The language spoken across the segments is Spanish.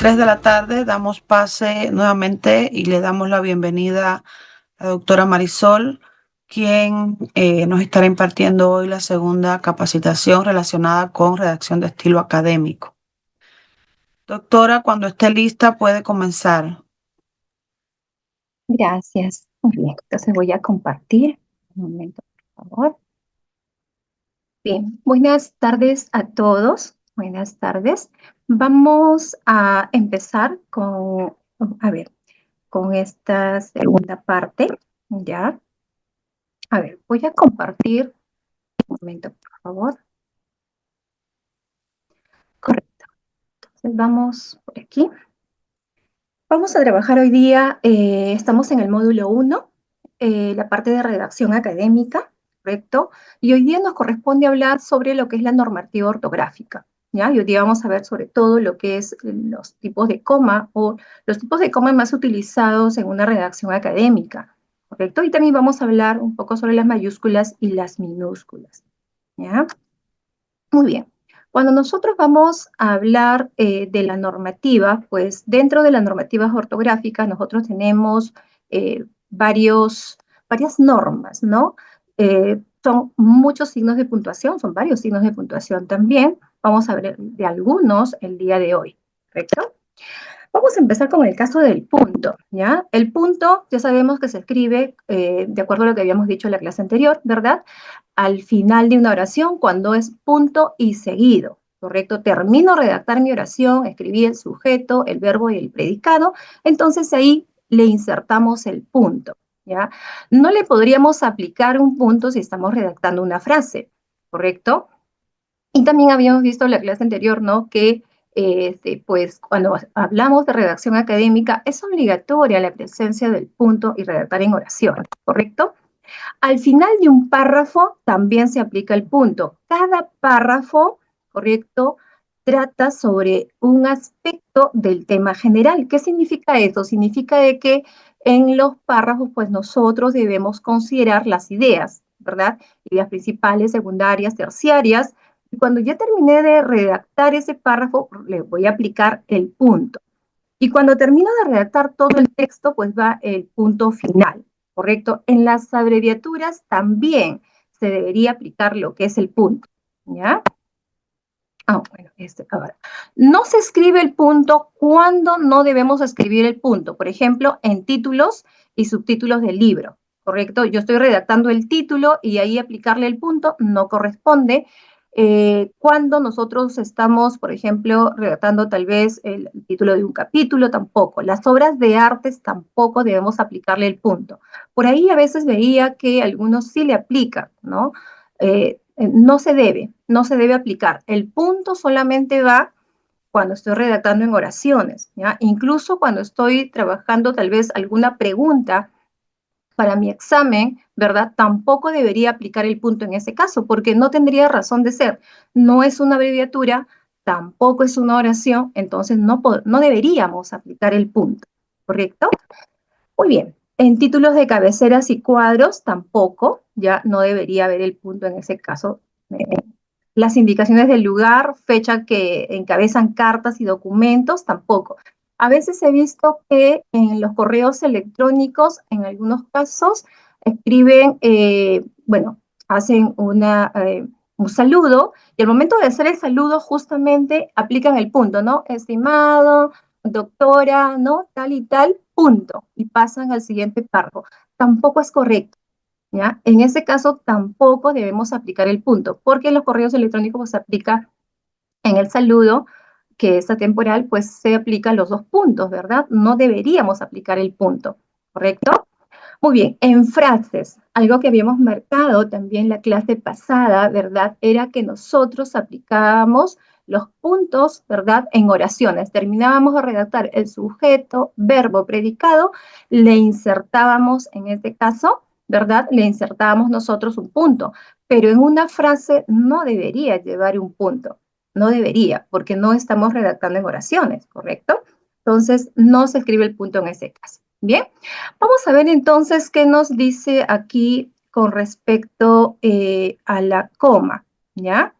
3 de la tarde damos pase nuevamente y le damos la bienvenida a la doctora Marisol, quien nos estará impartiendo hoy la segunda capacitación relacionada con redacción de estilo académico. Doctora, cuando esté lista puede comenzar. Gracias. Muy bien, entonces voy a compartir. Un momento, por favor. Bien, buenas tardes a todos. Buenas tardes. Vamos a empezar con esta segunda parte, ¿ya? A ver, voy a compartir. Un momento, por favor. Correcto. Entonces vamos por aquí. Vamos a trabajar hoy día, estamos en el módulo 1, la parte de redacción académica, ¿correcto? Y hoy día nos corresponde hablar sobre lo que es la normativa ortográfica, ¿ya? Y hoy día vamos a ver sobre todo lo que es los tipos de coma o los tipos de coma más utilizados en una redacción académica, ¿correcto? Y también vamos a hablar un poco sobre las mayúsculas y las minúsculas, ¿ya? Muy bien. Cuando nosotros vamos a hablar de la normativa, pues dentro de las normativas ortográficas nosotros tenemos varias normas, ¿no? Son muchos signos de puntuación, son varios signos de puntuación también. Vamos a ver de algunos el día de hoy, ¿correcto? Vamos a empezar con el caso del punto, ¿ya? El punto ya sabemos que se escribe, de acuerdo a lo que habíamos dicho en la clase anterior, ¿verdad? Al final de una oración cuando es punto y seguido, ¿correcto? Termino de redactar mi oración, escribí el sujeto, el verbo y el predicado, entonces ahí le insertamos el punto, ¿ya? No le podríamos aplicar un punto si estamos redactando una frase, ¿correcto? Y también habíamos visto en la clase anterior, ¿no? Que pues cuando hablamos de redacción académica es obligatoria la presencia del punto y redactar en oración, ¿correcto? Al final de un párrafo también se aplica el punto. Cada párrafo, ¿correcto?, trata sobre un aspecto del tema general. ¿Qué significa eso? Significa de que en los párrafos, pues nosotros debemos considerar las ideas, ¿verdad? Ideas principales, secundarias, terciarias. Y cuando ya terminé de redactar ese párrafo, le voy a aplicar el punto. Y cuando termino de redactar todo el texto, pues va el punto final, ¿correcto? En las abreviaturas también se debería aplicar lo que es el punto, ¿ya? Bueno, ahora. No se escribe el punto cuando no debemos escribir el punto. Por ejemplo, en títulos y subtítulos del libro, ¿correcto? Yo estoy redactando el título y ahí aplicarle el punto no corresponde. Cuando nosotros estamos, por ejemplo, redactando tal vez el título de un capítulo, tampoco. Las obras de artes tampoco debemos aplicarle el punto. Por ahí a veces veía que algunos sí le aplican, ¿no? No se debe aplicar. El punto solamente va cuando estoy redactando en oraciones, ¿ya? Incluso cuando estoy trabajando tal vez alguna pregunta para mi examen, ¿verdad? Tampoco debería aplicar el punto en ese caso, porque no tendría razón de ser. No es una abreviatura, tampoco es una oración, entonces no deberíamos aplicar el punto, ¿correcto? Muy bien. En títulos de cabeceras y cuadros tampoco, ya no debería haber el punto en ese caso. Las indicaciones del lugar, fecha que encabezan cartas y documentos, tampoco. A veces he visto que en los correos electrónicos, en algunos casos, escriben, bueno, hacen un saludo y al momento de hacer el saludo justamente aplican el punto, ¿no? Estimado, doctora, ¿no? Tal y tal, punto. Y pasan al siguiente párrafo. Tampoco es correcto. ¿Ya? En ese caso tampoco debemos aplicar el punto, porque en los correos electrónicos pues, se aplica en el saludo, que es atemporal, pues se aplican los dos puntos, ¿verdad? No deberíamos aplicar el punto, ¿correcto? Muy bien, en frases, algo que habíamos marcado también la clase pasada, ¿verdad? Era que nosotros aplicábamos los puntos, ¿verdad? En oraciones. Terminábamos de redactar el sujeto, verbo, predicado, le insertábamos, en este caso, ¿verdad? Le insertábamos nosotros un punto, pero en una frase no debería llevar un punto, no debería, porque no estamos redactando en oraciones, ¿correcto? Entonces, no se escribe el punto en ese caso. Bien, vamos a ver entonces qué nos dice aquí con respecto a la coma, ¿ya?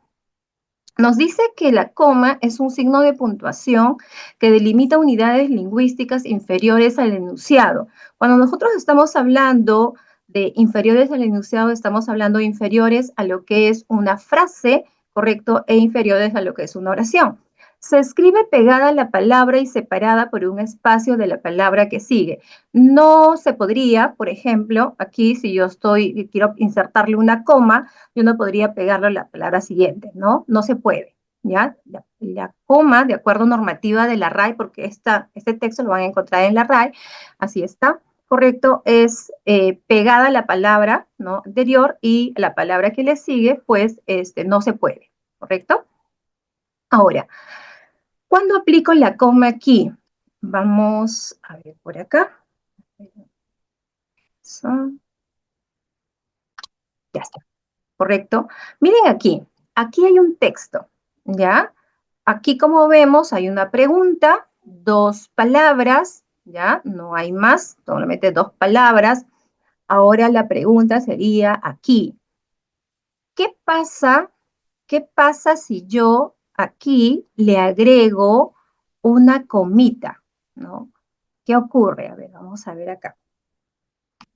Nos dice que la coma es un signo de puntuación que delimita unidades lingüísticas inferiores al enunciado. Cuando nosotros estamos hablando de inferiores al enunciado, estamos hablando de inferiores a lo que es una frase, ¿correcto? E inferiores a lo que es una oración. Se escribe pegada a la palabra y separada por un espacio de la palabra que sigue. No se podría, por ejemplo, aquí si yo quiero insertarle una coma, yo no podría pegarlo a la palabra siguiente, ¿no? No se puede, ¿ya? La coma, de acuerdo a normativa de la RAE, porque este texto lo van a encontrar en la RAE, así está, correcto, es pegada a la palabra, ¿no? Anterior y la palabra que le sigue, pues no se puede, ¿correcto? Ahora, ¿cuándo aplico la coma aquí? Vamos a ver por acá. So, ya está. ¿Correcto? Miren aquí hay un texto, ¿ya? Aquí como vemos hay una pregunta, dos palabras, ¿ya? No hay más, solamente dos palabras. Ahora la pregunta sería aquí, ¿qué pasa? ¿Qué pasa si yo aquí le agrego una comita, ¿no? ¿Qué ocurre? A ver, vamos a ver acá.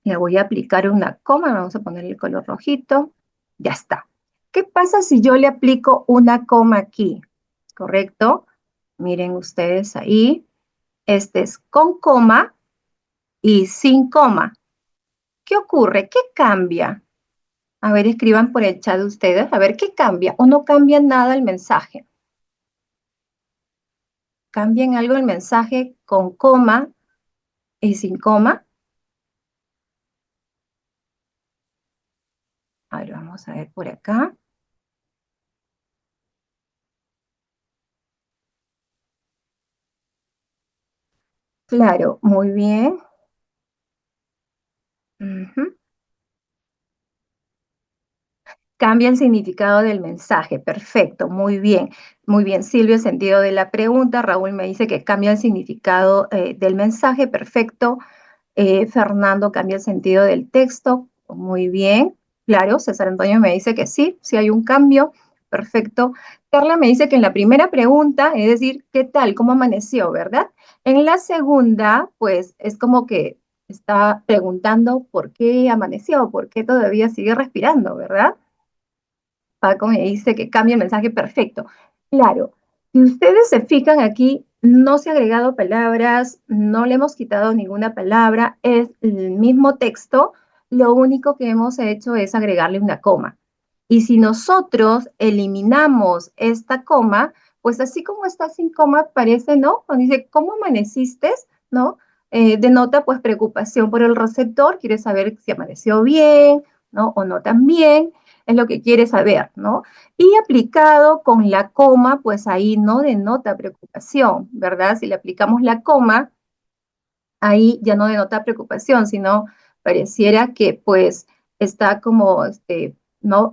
Le voy a aplicar una coma, vamos a poner el color rojito, ya está. ¿Qué pasa si yo le aplico una coma aquí? ¿Correcto? Miren ustedes ahí, este es con coma y sin coma. ¿Qué ocurre? ¿Qué cambia? A ver, escriban por el chat ustedes, a ver, ¿qué cambia? ¿O no cambia nada el mensaje? ¿Cambia en algo el mensaje con coma y sin coma? A ver, vamos a ver por acá. Claro, muy bien. Ujú. Cambia el significado del mensaje. Perfecto, muy bien. Muy bien, Silvio, el sentido de la pregunta. Raúl me dice que cambia el significado del mensaje. Perfecto. Fernando cambia el sentido del texto. Muy bien. Claro, César Antonio me dice que sí, sí hay un cambio. Perfecto. Carla me dice que en la primera pregunta, es decir, ¿qué tal? ¿Cómo amaneció? ¿Verdad? En la segunda, pues es como que está preguntando por qué amaneció, por qué todavía sigue respirando, ¿verdad? Paco me dice que cambia el mensaje perfecto. Claro, si ustedes se fijan aquí, no se ha agregado palabras, no le hemos quitado ninguna palabra, es el mismo texto, lo único que hemos hecho es agregarle una coma. Y si nosotros eliminamos esta coma, pues así como está sin coma, parece, ¿no? Cuando dice, ¿cómo amaneciste? ¿No? Denota pues preocupación por el receptor, quiere saber si amaneció bien, ¿no? O no tan bien, es lo que quiere saber, ¿no? Y aplicado con la coma, pues ahí no denota preocupación, ¿verdad? Si le aplicamos la coma, ahí ya no denota preocupación, sino pareciera que pues está como, ¿no?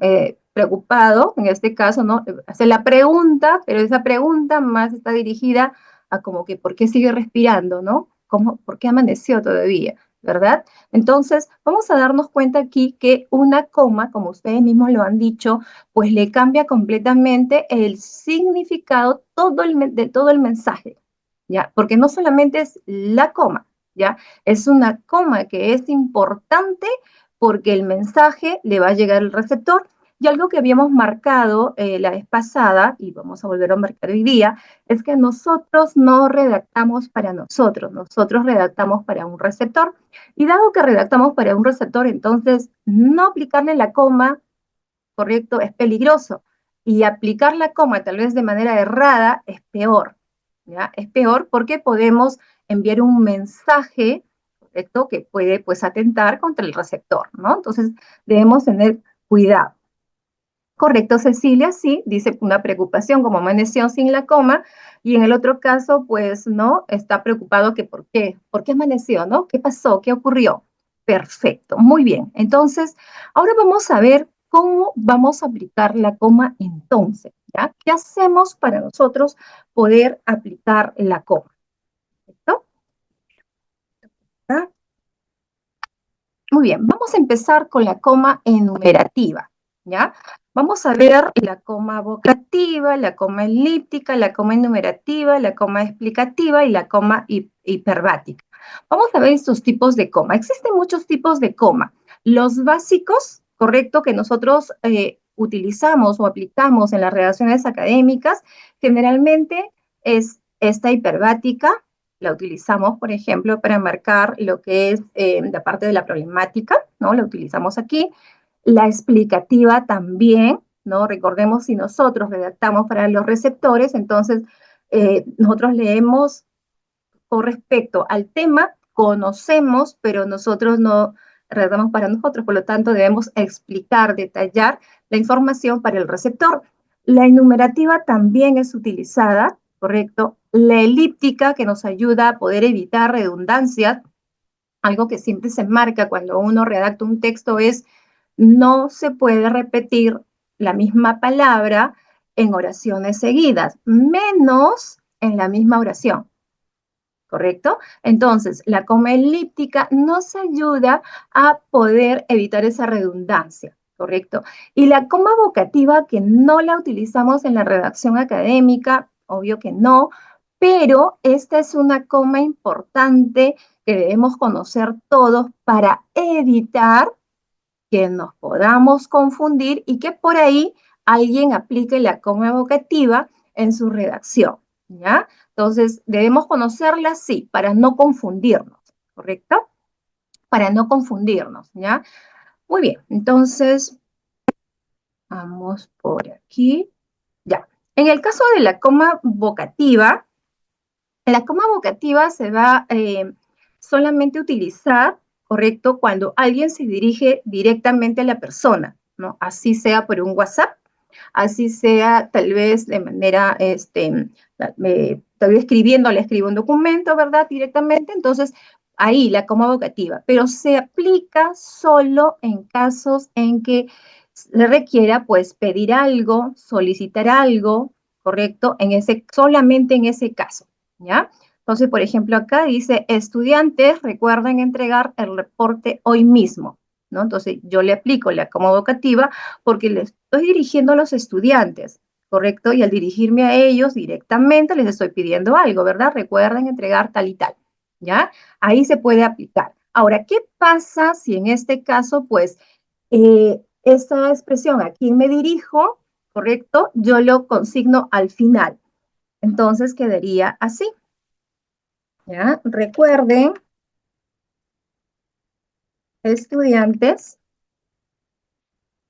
Preocupado, en este caso, ¿no? Hace la pregunta, pero esa pregunta más está dirigida a como que, ¿por qué sigue respirando, ¿no? ¿Cómo, por qué amaneció todavía? ¿Verdad? Entonces, vamos a darnos cuenta aquí que una coma, como ustedes mismos lo han dicho, pues le cambia completamente el significado de todo el mensaje, ¿ya? Porque no solamente es la coma, ¿ya? Es una coma que es importante porque el mensaje le va a llegar al receptor. Y algo que habíamos marcado la vez pasada, y vamos a volver a marcar hoy día, es que nosotros no redactamos para nosotros redactamos para un receptor. Y dado que redactamos para un receptor, entonces no aplicarle la coma, correcto, es peligroso. Y aplicar la coma tal vez de manera errada es peor, ¿ya? Es peor porque podemos enviar un mensaje, correcto, que puede pues atentar contra el receptor, ¿no? Entonces debemos tener cuidado. Correcto, Cecilia, sí, dice una preocupación como amaneció sin la coma, y en el otro caso, pues, ¿no? Está preocupado que por qué amaneció, ¿no? ¿Qué pasó? ¿Qué ocurrió? Perfecto, muy bien. Entonces, ahora vamos a ver cómo vamos a aplicar la coma entonces, ¿ya? ¿Qué hacemos para nosotros poder aplicar la coma? ¿Perfecto? ¿Ah? Muy bien, vamos a empezar con la coma enumerativa, ¿ya? Vamos a ver la coma vocativa, la coma elíptica, la coma enumerativa, la coma explicativa y la coma hiperbática. Vamos a ver estos tipos de coma. Existen muchos tipos de coma. Los básicos, correcto, que nosotros utilizamos o aplicamos en las redacciones académicas, generalmente es esta hiperbática. La utilizamos, por ejemplo, para marcar lo que es la parte de la problemática, ¿no? La utilizamos aquí. La explicativa también, ¿no? Recordemos, si nosotros redactamos para los receptores, entonces nosotros leemos con respecto al tema, conocemos, pero nosotros no redactamos para nosotros, por lo tanto debemos explicar, detallar la información para el receptor. La enumerativa también es utilizada, ¿correcto? La elíptica, que nos ayuda a poder evitar redundancias, algo que siempre se marca cuando uno redacta un texto es no se puede repetir la misma palabra en oraciones seguidas, menos en la misma oración, ¿correcto? Entonces, la coma elíptica nos ayuda a poder evitar esa redundancia, ¿correcto? Y la coma vocativa, que no la utilizamos en la redacción académica, obvio que no, pero esta es una coma importante que debemos conocer todos para evitar que nos podamos confundir y que por ahí alguien aplique la coma vocativa en su redacción, ¿ya? Entonces, debemos conocerla, sí, para no confundirnos, ¿correcto? Para no confundirnos, ¿ya? Muy bien, entonces, vamos por aquí, ya. En el caso de la coma vocativa se va solamente a utilizar, ¿correcto? Cuando alguien se dirige directamente a la persona, ¿no? Así sea por un WhatsApp, así sea tal vez de manera, todavía escribiendo, le escribo un documento, ¿verdad? Directamente, entonces ahí la coma vocativa, pero se aplica solo en casos en que se requiera pues pedir algo, solicitar algo, ¿correcto? Solamente en ese caso, ¿ya? Entonces, por ejemplo, acá dice, estudiantes recuerden entregar el reporte hoy mismo, ¿no? Entonces, yo le aplico la coma vocativa porque le estoy dirigiendo a los estudiantes, ¿correcto? Y al dirigirme a ellos directamente les estoy pidiendo algo, ¿verdad? Recuerden entregar tal y tal, ¿ya? Ahí se puede aplicar. Ahora, ¿qué pasa si en este caso, pues, esta expresión, ¿a quién me dirijo? ¿Correcto? Yo lo consigno al final. Entonces quedaría así, ¿ya? Recuerden, estudiantes,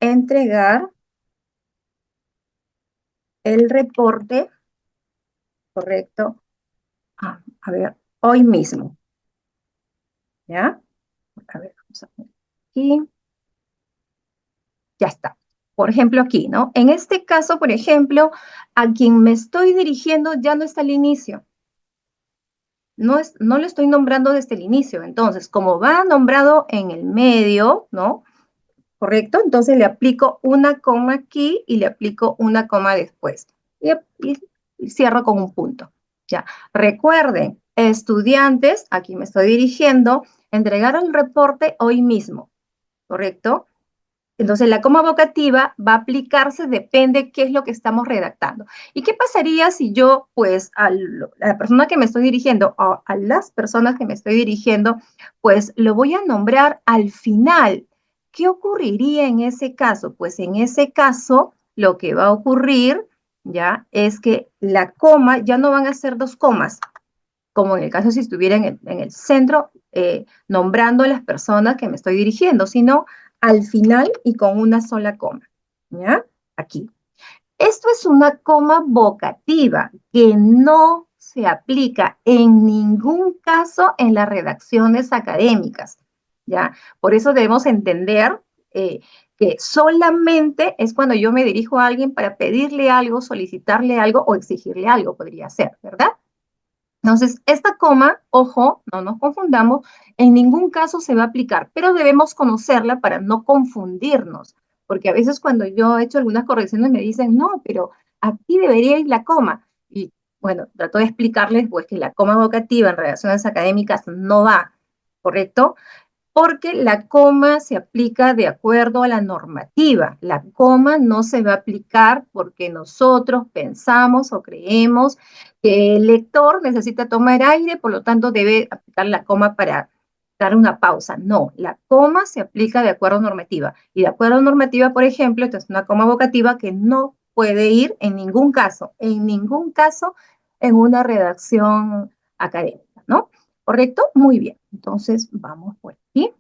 entregar el reporte, ¿correcto? A ver, hoy mismo, ¿ya? A ver, vamos a ver aquí. Ya está. Por ejemplo, aquí, ¿no? En este caso, por ejemplo, a quien me estoy dirigiendo ya no está al inicio. No le estoy nombrando desde el inicio. Entonces, como va nombrado en el medio, ¿no? ¿Correcto? Entonces le aplico una coma aquí y le aplico una coma después. Y cierro con un punto. Ya. Recuerden, estudiantes, aquí me estoy dirigiendo, entregaron el reporte hoy mismo, ¿correcto? Entonces, la coma vocativa va a aplicarse, depende qué es lo que estamos redactando. ¿Y qué pasaría si yo, pues, a la persona que me estoy dirigiendo, o a las personas que me estoy dirigiendo, pues, lo voy a nombrar al final? ¿Qué ocurriría en ese caso? Pues, en ese caso, lo que va a ocurrir, ya, es que la coma, ya no van a ser dos comas, como en el caso si estuviera en el centro, nombrando a las personas que me estoy dirigiendo, sino al final y con una sola coma, ¿ya? Aquí. Esto es una coma vocativa que no se aplica en ningún caso en las redacciones académicas, ¿ya? Por eso debemos entender que solamente es cuando yo me dirijo a alguien para pedirle algo, solicitarle algo o exigirle algo, podría ser, ¿verdad? Entonces, esta coma, ojo, no nos confundamos, en ningún caso se va a aplicar, pero debemos conocerla para no confundirnos, porque a veces cuando yo he hecho algunas correcciones me dicen, no, pero aquí debería ir la coma. Y bueno, trato de explicarles pues que la coma vocativa en redacciones académicas no va, ¿correcto? porque la coma se aplica de acuerdo a la normativa. La coma no se va a aplicar porque nosotros pensamos o creemos que el lector necesita tomar aire, por lo tanto debe aplicar la coma para dar una pausa. No, la coma se aplica de acuerdo a normativa. Y de acuerdo a normativa, por ejemplo, esta es una coma vocativa que no puede ir en ningún caso en una redacción académica, ¿no? ¿Correcto? Muy bien. Entonces, vamos por aquí.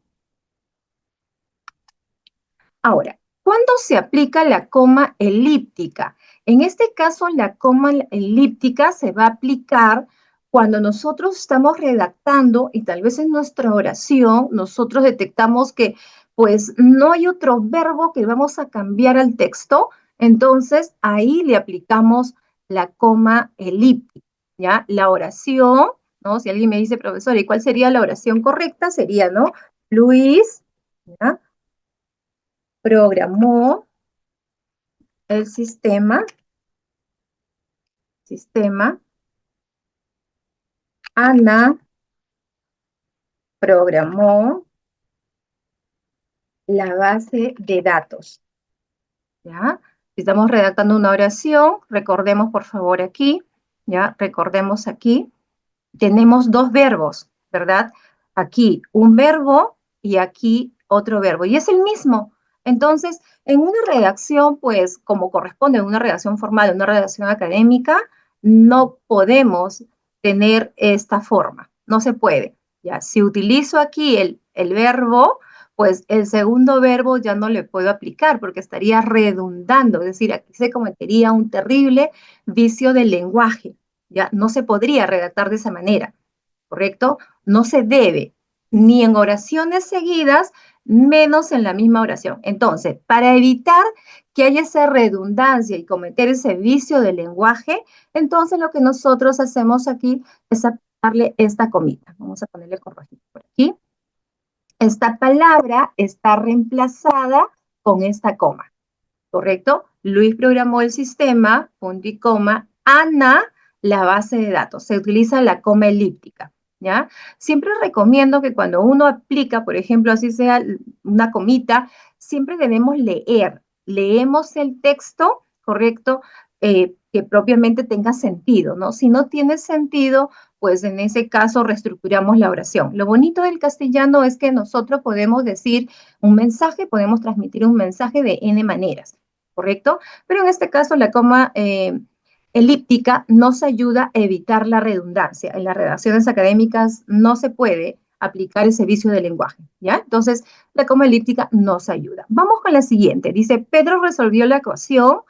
Ahora, ¿cuándo se aplica la coma elíptica? En este caso, la coma elíptica se va a aplicar cuando nosotros estamos redactando y tal vez en nuestra oración nosotros detectamos que pues no hay otro verbo que vamos a cambiar al texto, entonces ahí le aplicamos la coma elíptica, ¿ya? La oración, ¿no? Si alguien me dice, profesor, ¿y cuál sería la oración correcta? Sería, ¿no? Luis, ¿ya? Programó el sistema, Ana programó la base de datos, ¿ya? Si estamos redactando una oración, recordemos por favor aquí, ¿ya? Recordemos aquí, tenemos dos verbos, ¿verdad? Aquí un verbo y aquí otro verbo, y es el mismo. Entonces, en una redacción, pues, como corresponde a una redacción formal, una redacción académica, no podemos tener esta forma, no se puede. Ya, si utilizo aquí el verbo, pues el segundo verbo ya no le puedo aplicar porque estaría redundando, es decir, aquí se cometería un terrible vicio del lenguaje, ya no se podría redactar de esa manera. ¿Correcto? No se debe, ni en oraciones seguidas, menos en la misma oración. Entonces, para evitar que haya esa redundancia y cometer ese vicio del lenguaje, entonces lo que nosotros hacemos aquí es aplicarle esta comita. Vamos a ponerle con rojito por aquí. Esta palabra está reemplazada con esta coma. ¿Correcto? Luis programó el sistema, punto y coma, Ana, la base de datos. Se utiliza la coma elíptica, ¿ya? Siempre recomiendo que cuando uno aplica, por ejemplo, así sea una comita, siempre debemos leer. Leemos el texto, ¿correcto? Que propiamente tenga sentido, ¿no? Si no tiene sentido, pues en ese caso reestructuramos la oración. Lo bonito del castellano es que nosotros podemos decir un mensaje, podemos transmitir un mensaje de N maneras. ¿Correcto? Pero en este caso la coma elíptica nos ayuda a evitar la redundancia. En las redacciones académicas no se puede aplicar ese vicio del lenguaje, ¿ya? Entonces, la coma elíptica nos ayuda. Vamos con la siguiente. Dice, Pedro resolvió la ecuación,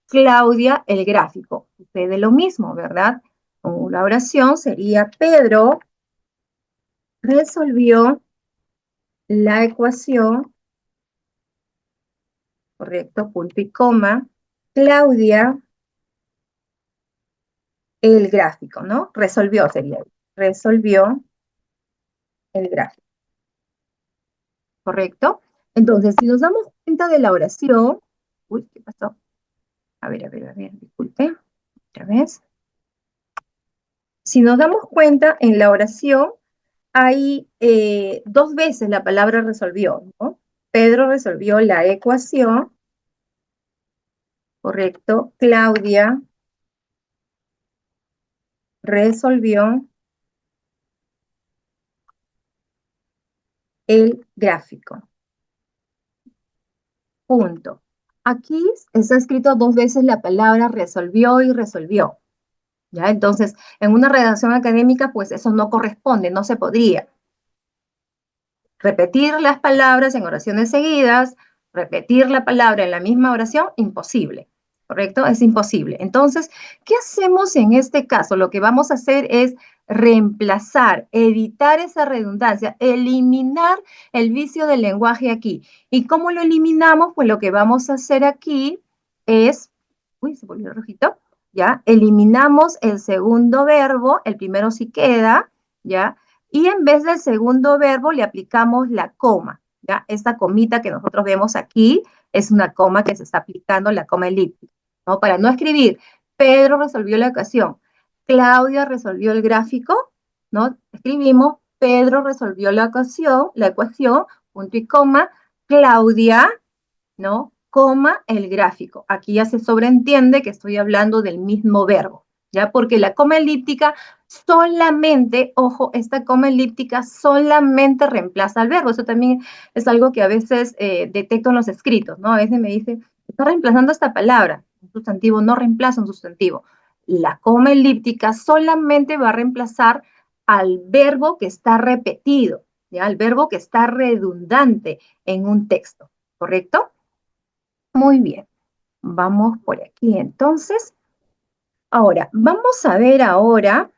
Claudia el gráfico. Sucede lo mismo, ¿verdad? La oración sería, Pedro resolvió la ecuación, correcto, punto y coma, Claudia el gráfico, ¿no? Resolvió sería. Resolvió el gráfico, ¿correcto? Entonces, si nos damos cuenta de la oración, uy, ¿qué pasó? A ver, disculpe, otra vez. Si nos damos cuenta, en la oración hay dos veces la palabra resolvió, ¿no? Pedro resolvió la ecuación, ¿correcto? Claudia resolvió el gráfico. Punto. Aquí está escrito dos veces la palabra resolvió y resolvió. ¿Ya? Entonces, en una redacción académica, pues eso no corresponde, no se podría. Repetir las palabras en oraciones seguidas, repetir la palabra en la misma oración, imposible. ¿Correcto? Es imposible. Entonces, ¿qué hacemos en este caso? Lo que vamos a hacer es reemplazar, evitar esa redundancia, eliminar el vicio del lenguaje aquí. ¿Y cómo lo eliminamos? Pues lo que vamos a hacer aquí es, uy, se volvió rojito, ¿ya? Eliminamos el segundo verbo, el primero sí queda, ¿ya? Y en vez del segundo verbo le aplicamos la coma, ¿ya? Esta comita que nosotros vemos aquí es una coma que se está aplicando, la coma elíptica, ¿no? Para no escribir, Pedro resolvió la ecuación, Claudia resolvió el gráfico, ¿no? Escribimos Pedro resolvió la ecuación, punto y coma, Claudia, ¿no? Coma el gráfico. Aquí ya se sobreentiende que estoy hablando del mismo verbo, ¿ya? Porque la coma elíptica solamente, ojo, esta coma elíptica solamente reemplaza al verbo. Eso también es algo que a veces detecto en los escritos, ¿no? A veces me dice, está reemplazando esta palabra. Un sustantivo no reemplaza un sustantivo. La coma elíptica solamente va a reemplazar al verbo que está repetido, ¿ya? Al verbo que está redundante en un texto, ¿correcto? Muy bien, vamos por aquí entonces. Ahora, vamos a ver ahora,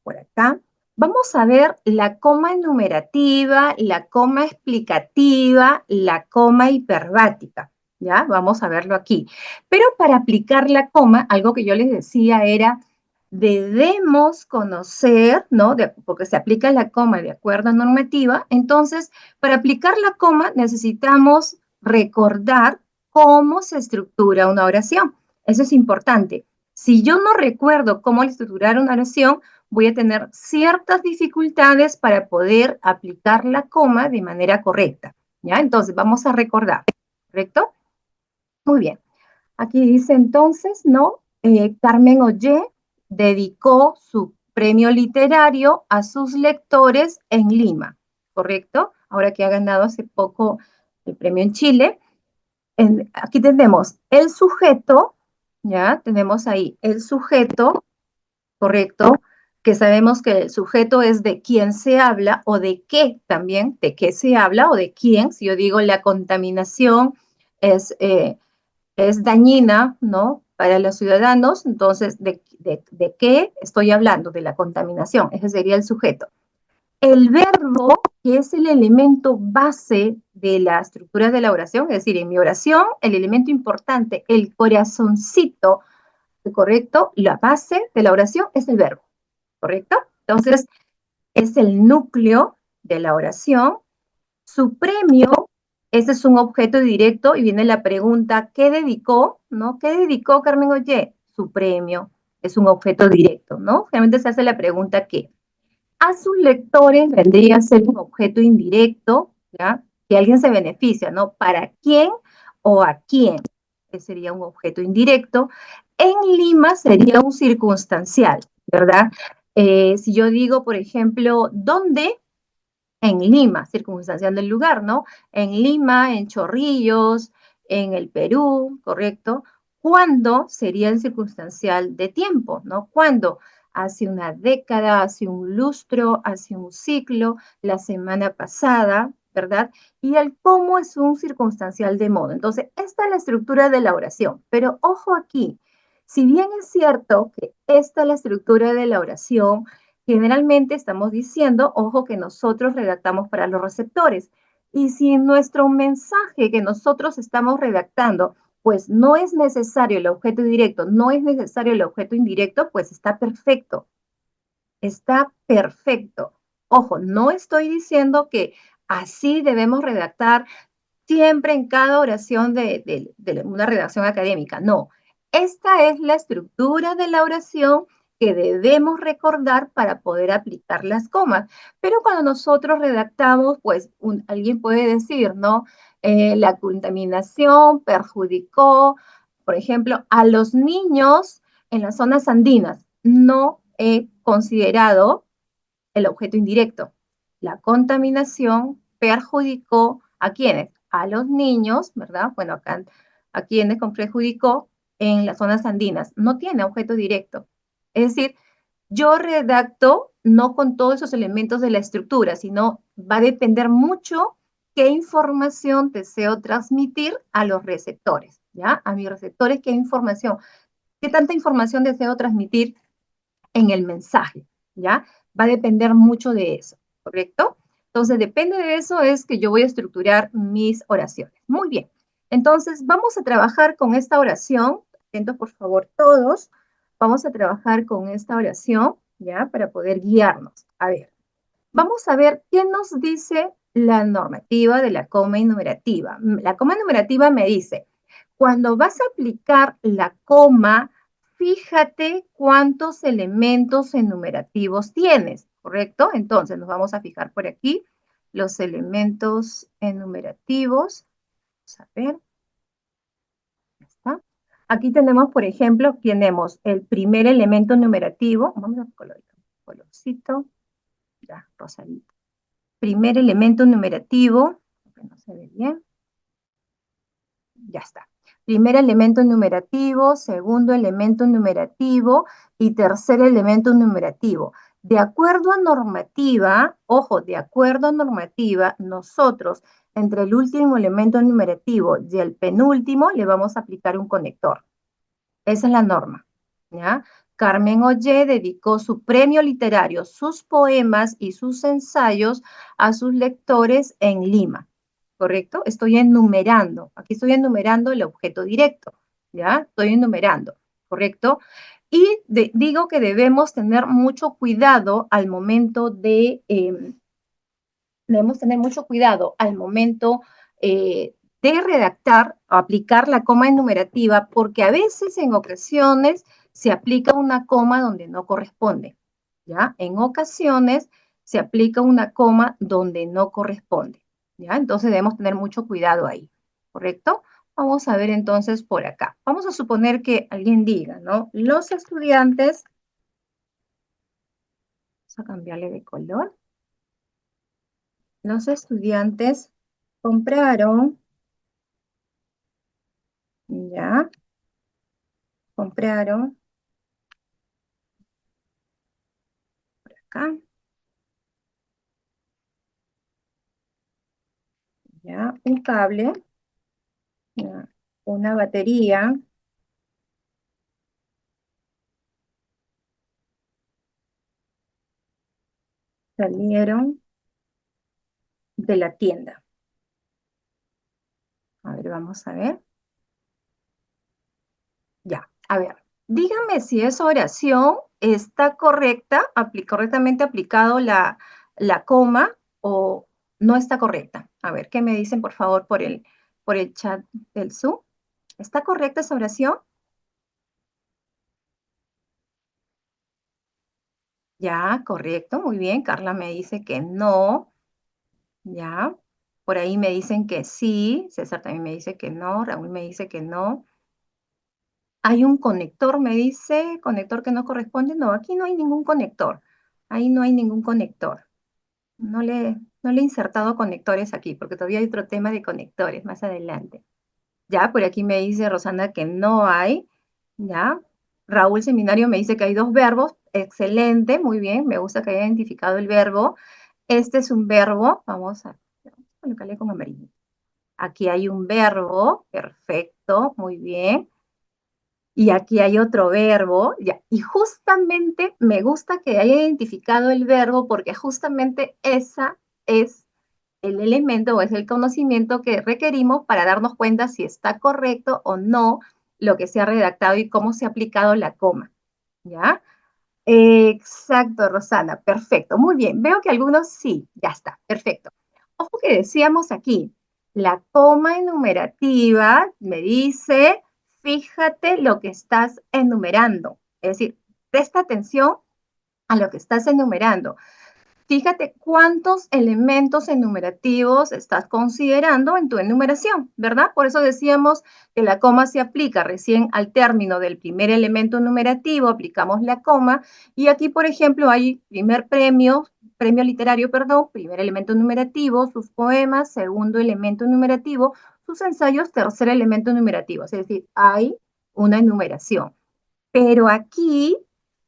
por acá, vamos a ver la coma enumerativa, la coma explicativa, la coma hiperbática, ¿ya? Vamos a verlo aquí. Pero para aplicar la coma, algo que yo les decía era, debemos conocer, ¿no? Porque se aplica la coma de acuerdo a normativa, entonces, para aplicar la coma necesitamos recordar cómo se estructura una oración. Eso es importante. Si yo no recuerdo cómo estructurar una oración, voy a tener ciertas dificultades para poder aplicar la coma de manera correcta, ¿ya? Entonces, vamos a recordar, ¿correcto? Muy bien. Aquí dice entonces, ¿no? Carmen Ollé dedicó su premio literario a sus lectores en Lima, ¿correcto? Ahora que ha ganado hace poco el premio en Chile. Aquí tenemos el sujeto, ¿ya? Tenemos ahí el sujeto, ¿correcto? Que sabemos que el sujeto es de quién se habla o de qué también, de qué se habla o de quién. Si yo digo la contaminación es, eh, es dañina, ¿no? Para los ciudadanos, entonces, ¿de qué estoy hablando? De la contaminación, ese sería el sujeto. El verbo, que es el elemento base de la estructura de la oración, es decir, en mi oración, el elemento importante, el corazoncito, ¿correcto? La base de la oración es el verbo, ¿correcto? Entonces, es el núcleo de la oración. Su premio, ese es un objeto directo y viene la pregunta, ¿qué dedicó? ¿No? ¿Qué dedicó Carmen Ollé? Su premio, es un objeto directo, ¿no? Generalmente se hace la pregunta, ¿qué? A sus lectores vendría a ser un objeto indirecto, ¿ya? Que alguien se beneficia, ¿no? ¿Para quién o a quién? Ese sería un objeto indirecto. En Lima sería un circunstancial, ¿verdad? Si yo digo, por ejemplo, ¿dónde? En Lima, circunstancial del lugar, ¿no? En Lima, en Chorrillos, en el Perú, ¿correcto? ¿Cuándo sería el circunstancial de tiempo, ¿no? ¿Cuándo? Hace una década, hace un lustro, hace un ciclo, la semana pasada, ¿verdad? Y el cómo es un circunstancial de modo. Entonces, esta es la estructura de la oración. Pero ojo aquí, si bien es cierto que esta es la estructura de la oración, generalmente estamos diciendo, ojo, que nosotros redactamos para los receptores. Y si en nuestro mensaje que nosotros estamos redactando, pues no es necesario el objeto directo, no es necesario el objeto indirecto, pues está perfecto. Está perfecto. Ojo, no estoy diciendo que así debemos redactar siempre en cada oración de una redacción académica. No, esta es la estructura de la oración que debemos recordar para poder aplicar las comas. Pero cuando nosotros redactamos, pues alguien puede decir, ¿no? La contaminación perjudicó, por ejemplo, a los niños en las zonas andinas. No he considerado el objeto indirecto. La contaminación perjudicó a quienes, a los niños, ¿verdad? Bueno, acá a quienes perjudicó en las zonas andinas. No tiene objeto directo. Es decir, yo redacto no con todos esos elementos de la estructura, sino va a depender mucho qué información deseo transmitir a los receptores, ¿ya? A mis receptores, qué información, qué tanta información deseo transmitir en el mensaje, ¿ya? Va a depender mucho de eso, ¿correcto? Entonces, depende de eso es que yo voy a estructurar mis oraciones. Muy bien. Entonces, vamos a trabajar con esta oración. Atentos, por favor, todos. Vamos a trabajar con esta oración, ¿ya? Para poder guiarnos. A ver, vamos a ver qué nos dice la normativa de la coma enumerativa. La coma enumerativa me dice, cuando vas a aplicar la coma, fíjate cuántos elementos enumerativos tienes. ¿correcto? Entonces nos vamos a fijar por aquí los elementos enumerativos. Vamos a ver, ya está. Aquí tenemos, por ejemplo, tenemos el primer elemento numerativo. Vamos a colocar un colorcito, ya, rosadito. Primer elemento numerativo, que no se ve bien. Ya está. Primer elemento numerativo, segundo elemento numerativo y tercer elemento numerativo. De acuerdo a normativa, ojo, de acuerdo a normativa, nosotros entre el último elemento numerativo y el penúltimo le vamos a aplicar un conector. Esa es la norma, ¿ya? Carmen Ollé dedicó su premio literario, sus poemas y sus ensayos a sus lectores en Lima, ¿correcto? Estoy enumerando, aquí estoy enumerando el objeto directo, ¿ya? Estoy enumerando, ¿correcto? Y digo que debemos tener mucho cuidado al momento debemos tener mucho cuidado al momento de redactar o aplicar la coma enumerativa, porque a veces, en ocasiones, se aplica una coma donde no corresponde, ¿ya? En ocasiones se aplica una coma donde no corresponde, ¿ya? Entonces debemos tener mucho cuidado ahí, ¿correcto? Vamos a ver entonces por acá. Vamos a suponer que alguien diga, ¿no? Los estudiantes, vamos a cambiarle de color. Los estudiantes compraron, ya, compraron acá, ya, un cable, ya, una batería, salieron de la tienda. A ver, vamos a ver. Ya, a ver, dígame si esa oración está correcta, correctamente aplicado la coma o no está correcta. A ver, ¿qué me dicen por favor por el chat del Zoom? ¿Está correcta esa oración? Ya, correcto, muy bien. Carla me dice que no. Ya, por ahí me dicen que sí, César también me dice que no, Raúl me dice que no. Hay un conector, me dice, conector que no corresponde. No, aquí no hay ningún conector. Ahí no hay ningún conector. No le he insertado conectores aquí, porque todavía hay otro tema de conectores más adelante. Ya, por aquí me dice Rosana que no hay. Ya, Raúl Seminario me dice que hay dos verbos. Excelente, muy bien, me gusta que haya identificado el verbo. Este es un verbo, vamos a colocarle con amarillo. Aquí hay un verbo, perfecto, muy bien. Y aquí hay otro verbo, ya. Y justamente me gusta que haya identificado el verbo porque justamente esa es el elemento o es el conocimiento que requerimos para darnos cuenta si está correcto o no lo que se ha redactado y cómo se ha aplicado la coma, ¿ya? Exacto, Rosana, perfecto, muy bien. Veo que algunos sí, ya está, perfecto. Ojo que decíamos aquí, la coma enumerativa me dice, fíjate lo que estás enumerando. Es decir, presta atención a lo que estás enumerando. Fíjate cuántos elementos enumerativos estás considerando en tu enumeración, ¿verdad? Por eso decíamos que la coma se aplica recién al término del primer elemento enumerativo, aplicamos la coma, y aquí, por ejemplo, hay premio literario, perdón, primer elemento enumerativo, sus poemas, segundo elemento enumerativo, sus ensayos, tercer elemento enumerativo, es decir, hay una enumeración. Pero aquí,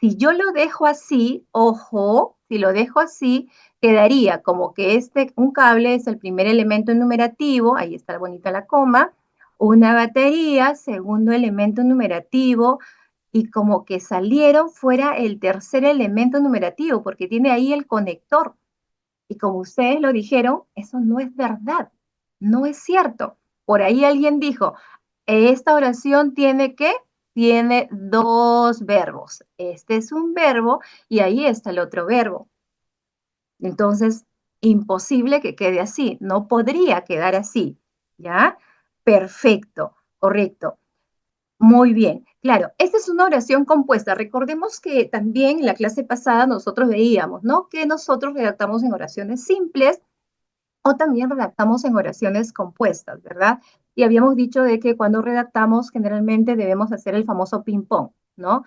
si yo lo dejo así, ojo, si lo dejo así, quedaría como que un cable es el primer elemento enumerativo, ahí está bonita la coma, una batería, segundo elemento enumerativo, y como que salieron fuera el tercer elemento enumerativo, porque tiene ahí el conector. Y como ustedes lo dijeron, eso no es verdad, no es cierto. Por ahí alguien dijo, esta oración tiene dos verbos. Este es un verbo y ahí está el otro verbo. Entonces, imposible que quede así, no podría quedar así, ¿ya? Perfecto, correcto. Muy bien, claro, esta es una oración compuesta. Recordemos que también en la clase pasada nosotros veíamos, ¿no? Que nosotros redactamos en oraciones simples o también redactamos en oraciones compuestas, ¿verdad? Y habíamos dicho de que cuando redactamos generalmente debemos hacer el famoso ping-pong, ¿no?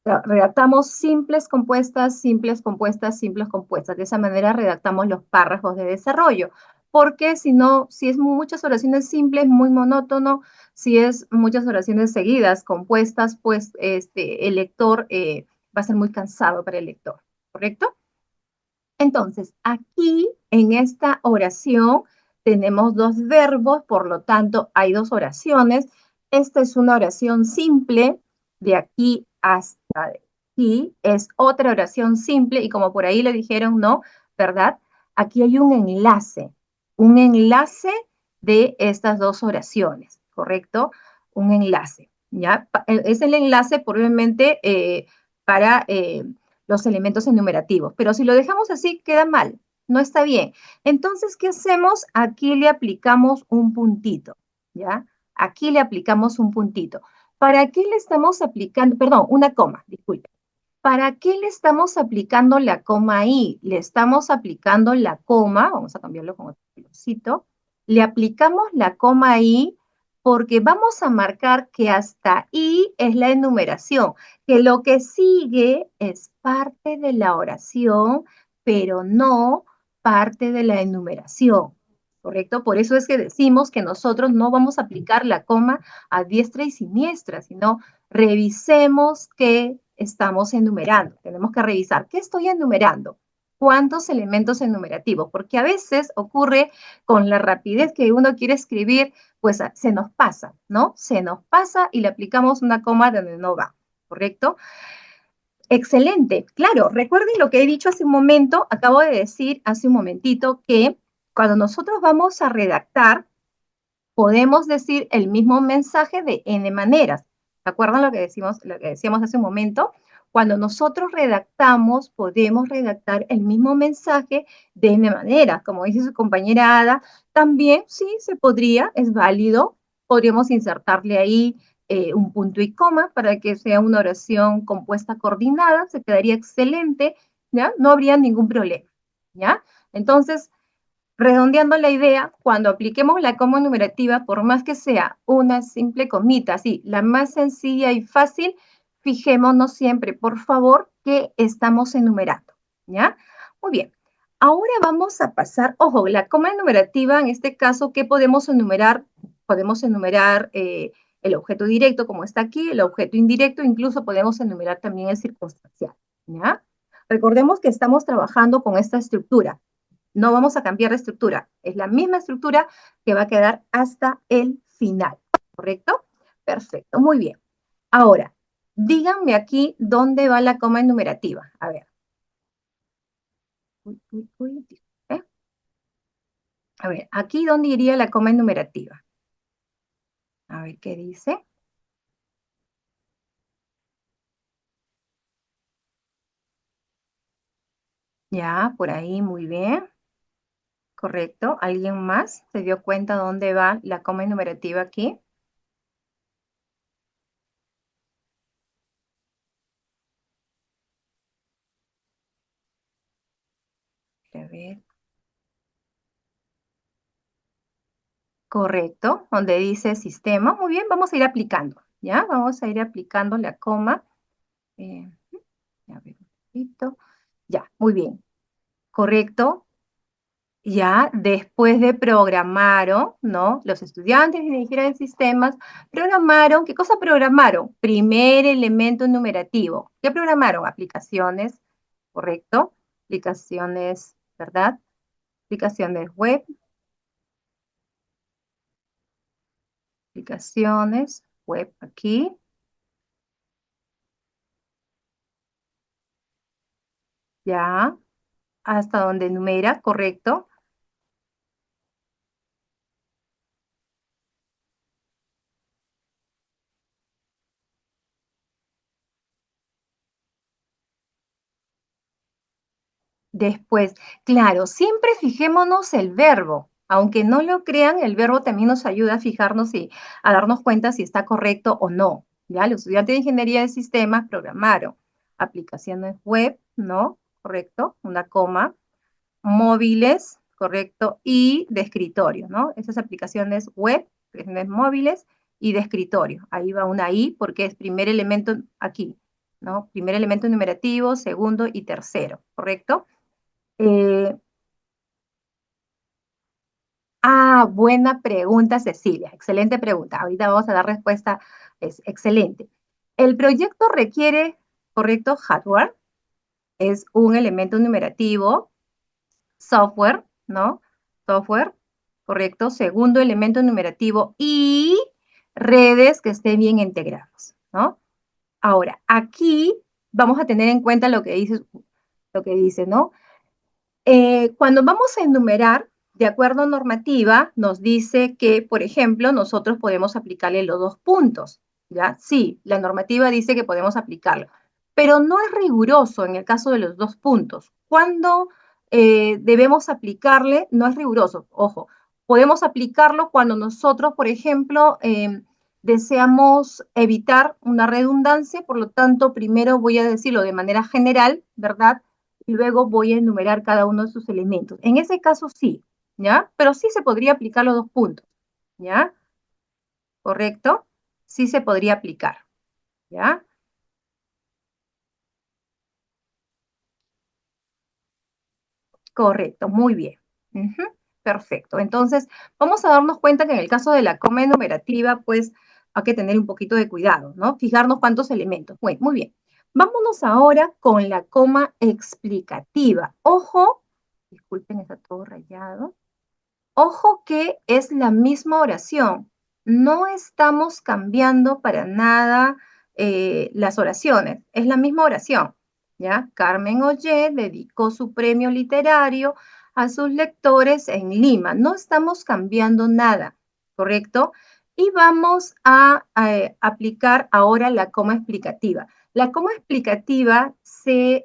Redactamos simples compuestas, simples compuestas, simples compuestas. De esa manera redactamos los párrafos de desarrollo. Porque si no, si es muchas oraciones simples, muy monótono. Si es muchas oraciones seguidas, compuestas, pues el lector va a ser muy cansado para el lector, ¿correcto? Entonces, aquí en esta oración tenemos dos verbos, por lo tanto hay dos oraciones. Esta es una oración simple, de aquí hasta aquí es otra oración simple y como por ahí le dijeron, ¿no? ¿Verdad? Aquí hay un enlace de estas dos oraciones, ¿correcto? Un enlace, ¿ya? Es el enlace probablemente para los elementos enumerativos. Pero si lo dejamos así, queda mal, no está bien. Entonces, ¿qué hacemos? Aquí le aplicamos un puntito, ¿ya? Aquí le aplicamos un puntito. ¿Para qué le estamos aplicando? Perdón, una coma, disculpe. ¿Para qué le estamos aplicando la coma ahí? Le estamos aplicando la coma, vamos a cambiarlo con otro colorcito, le aplicamos la coma ahí porque vamos a marcar que hasta ahí es la enumeración, que lo que sigue es parte de la oración, pero no parte de la enumeración, ¿correcto? Por eso es que decimos que nosotros no vamos a aplicar la coma a diestra y siniestra, sino revisemos qué estamos enumerando. Tenemos que revisar qué estoy enumerando, cuántos elementos enumerativos, porque a veces ocurre con la rapidez que uno quiere escribir, pues se nos pasa, ¿no? Se nos pasa y le aplicamos una coma donde no va, ¿correcto? Excelente, claro, recuerden lo que he dicho hace un momento, acabo de decir hace un momentito que cuando nosotros vamos a redactar, podemos decir el mismo mensaje de N maneras. ¿Se acuerdan lo que decíamos hace un momento? Cuando nosotros redactamos, podemos redactar el mismo mensaje de N maneras. Como dice su compañera Ada, también sí se podría, es válido. Podríamos insertarle ahí un punto y coma para que sea una oración compuesta coordinada, se quedaría excelente, ¿ya? No habría ningún problema, ¿ya? Entonces, redondeando la idea, cuando apliquemos la coma enumerativa, por más que sea una simple comita, así, la más sencilla y fácil, fijémonos siempre, por favor, que estamos enumerando, ¿ya? Muy bien. Ahora vamos a pasar, ojo, la coma enumerativa, en este caso, ¿qué podemos enumerar? Podemos enumerar el objeto directo, como está aquí, el objeto indirecto, incluso podemos enumerar también el circunstancial, ¿ya? Recordemos que estamos trabajando con esta estructura. No vamos a cambiar de estructura. Es la misma estructura que va a quedar hasta el final. ¿Correcto? Perfecto. Muy bien. Ahora, díganme aquí dónde va la coma enumerativa. A ver. Uy, uy, uy, ¿eh? A ver, aquí dónde iría la coma enumerativa. A ver qué dice. Ya, por ahí, muy bien. Correcto. ¿Alguien más se dio cuenta dónde va la coma enumerativa aquí? A ver. Correcto, donde dice sistema. Muy bien, vamos a ir aplicando, ¿ya? Vamos a ir aplicando la coma. Eh, a ver, un poquito. Ya, muy bien. Correcto. Ya, después de programaron, ¿no? Los estudiantes de ingeniería de sistemas programaron, ¿qué cosa programaron? Primer elemento enumerativo. ¿Qué programaron? Aplicaciones, ¿correcto? Aplicaciones, ¿verdad? Aplicaciones web, aplicaciones web aquí. Ya, hasta donde numera, correcto. Después, claro, siempre fijémonos el verbo. Aunque no lo crean, el verbo también nos ayuda a fijarnos y a darnos cuenta si está correcto o no, ¿ya? Los estudiantes de ingeniería de sistemas programaron aplicaciones web, ¿no? Correcto, una coma, móviles, correcto, y de escritorio, ¿no? Esas aplicaciones web, aplicaciones móviles y de escritorio. Ahí va una I porque es primer elemento aquí, ¿no? Primer elemento numerativo, segundo y tercero, ¿correcto? Eh, buena pregunta, Cecilia. Excelente pregunta. Ahorita vamos a dar respuesta. Es excelente. El proyecto requiere, correcto, hardware, es un elemento numerativo, software, ¿no? Software, correcto. Segundo elemento numerativo y redes que estén bien integrados, ¿no? Ahora, aquí vamos a tener en cuenta lo que dice, ¿no? Cuando vamos a enumerar, de acuerdo a normativa, nos dice que, por ejemplo, nosotros podemos aplicarle los 2 puntos, ¿ya? Sí, la normativa dice que podemos aplicarlo, pero no es riguroso en el caso de los 2 puntos. Cuando debemos aplicarle, no es riguroso, ojo, podemos aplicarlo cuando nosotros, por ejemplo, deseamos evitar una redundancia, por lo tanto, primero voy a decirlo de manera general, ¿verdad? Y luego voy a enumerar cada uno de sus elementos. En ese caso sí, ¿ya? Pero sí se podría aplicar los 2 puntos, ¿ya? ¿Correcto? Sí se podría aplicar, ¿ya? Correcto, muy bien. Ujú, perfecto. Entonces, vamos a darnos cuenta que en el caso de la coma enumerativa, pues hay que tener un poquito de cuidado, ¿no? Fijarnos cuántos elementos. Bueno, muy bien. Vámonos ahora con la coma explicativa. Ojo, disculpen, está todo rayado. Ojo que es la misma oración. No estamos cambiando para nada las oraciones. Es la misma oración. ¿Ya? Carmen Ollé dedicó su premio literario a sus lectores en Lima. No estamos cambiando nada, ¿correcto? Y vamos a aplicar ahora la coma explicativa. La coma explicativa se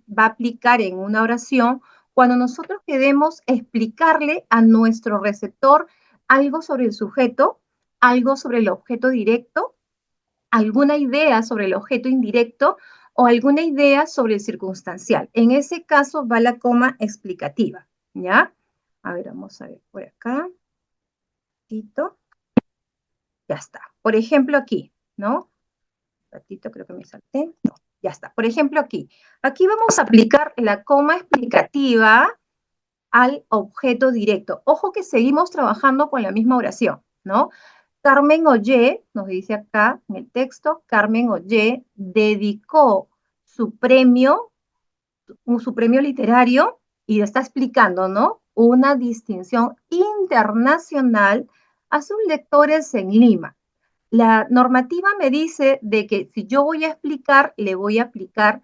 va a aplicar en una oración cuando nosotros queremos explicarle a nuestro receptor algo sobre el sujeto, algo sobre el objeto directo, alguna idea sobre el objeto indirecto o alguna idea sobre el circunstancial. En ese caso va la coma explicativa, ¿ya? A ver, vamos a ver por acá. Ratito. Ya está. Por ejemplo, aquí, ¿no? Ratito, creo que me salté. No, ya está. Por ejemplo, aquí. Aquí vamos a aplicar la coma explicativa al objeto directo. Ojo que seguimos trabajando con la misma oración, ¿no? Carmen Ollé, nos dice acá en el texto, Carmen Ollé dedicó su premio literario y está explicando, ¿no? Una distinción internacional a sus lectores en Lima. La normativa me dice de que si yo voy a explicar, le voy a aplicar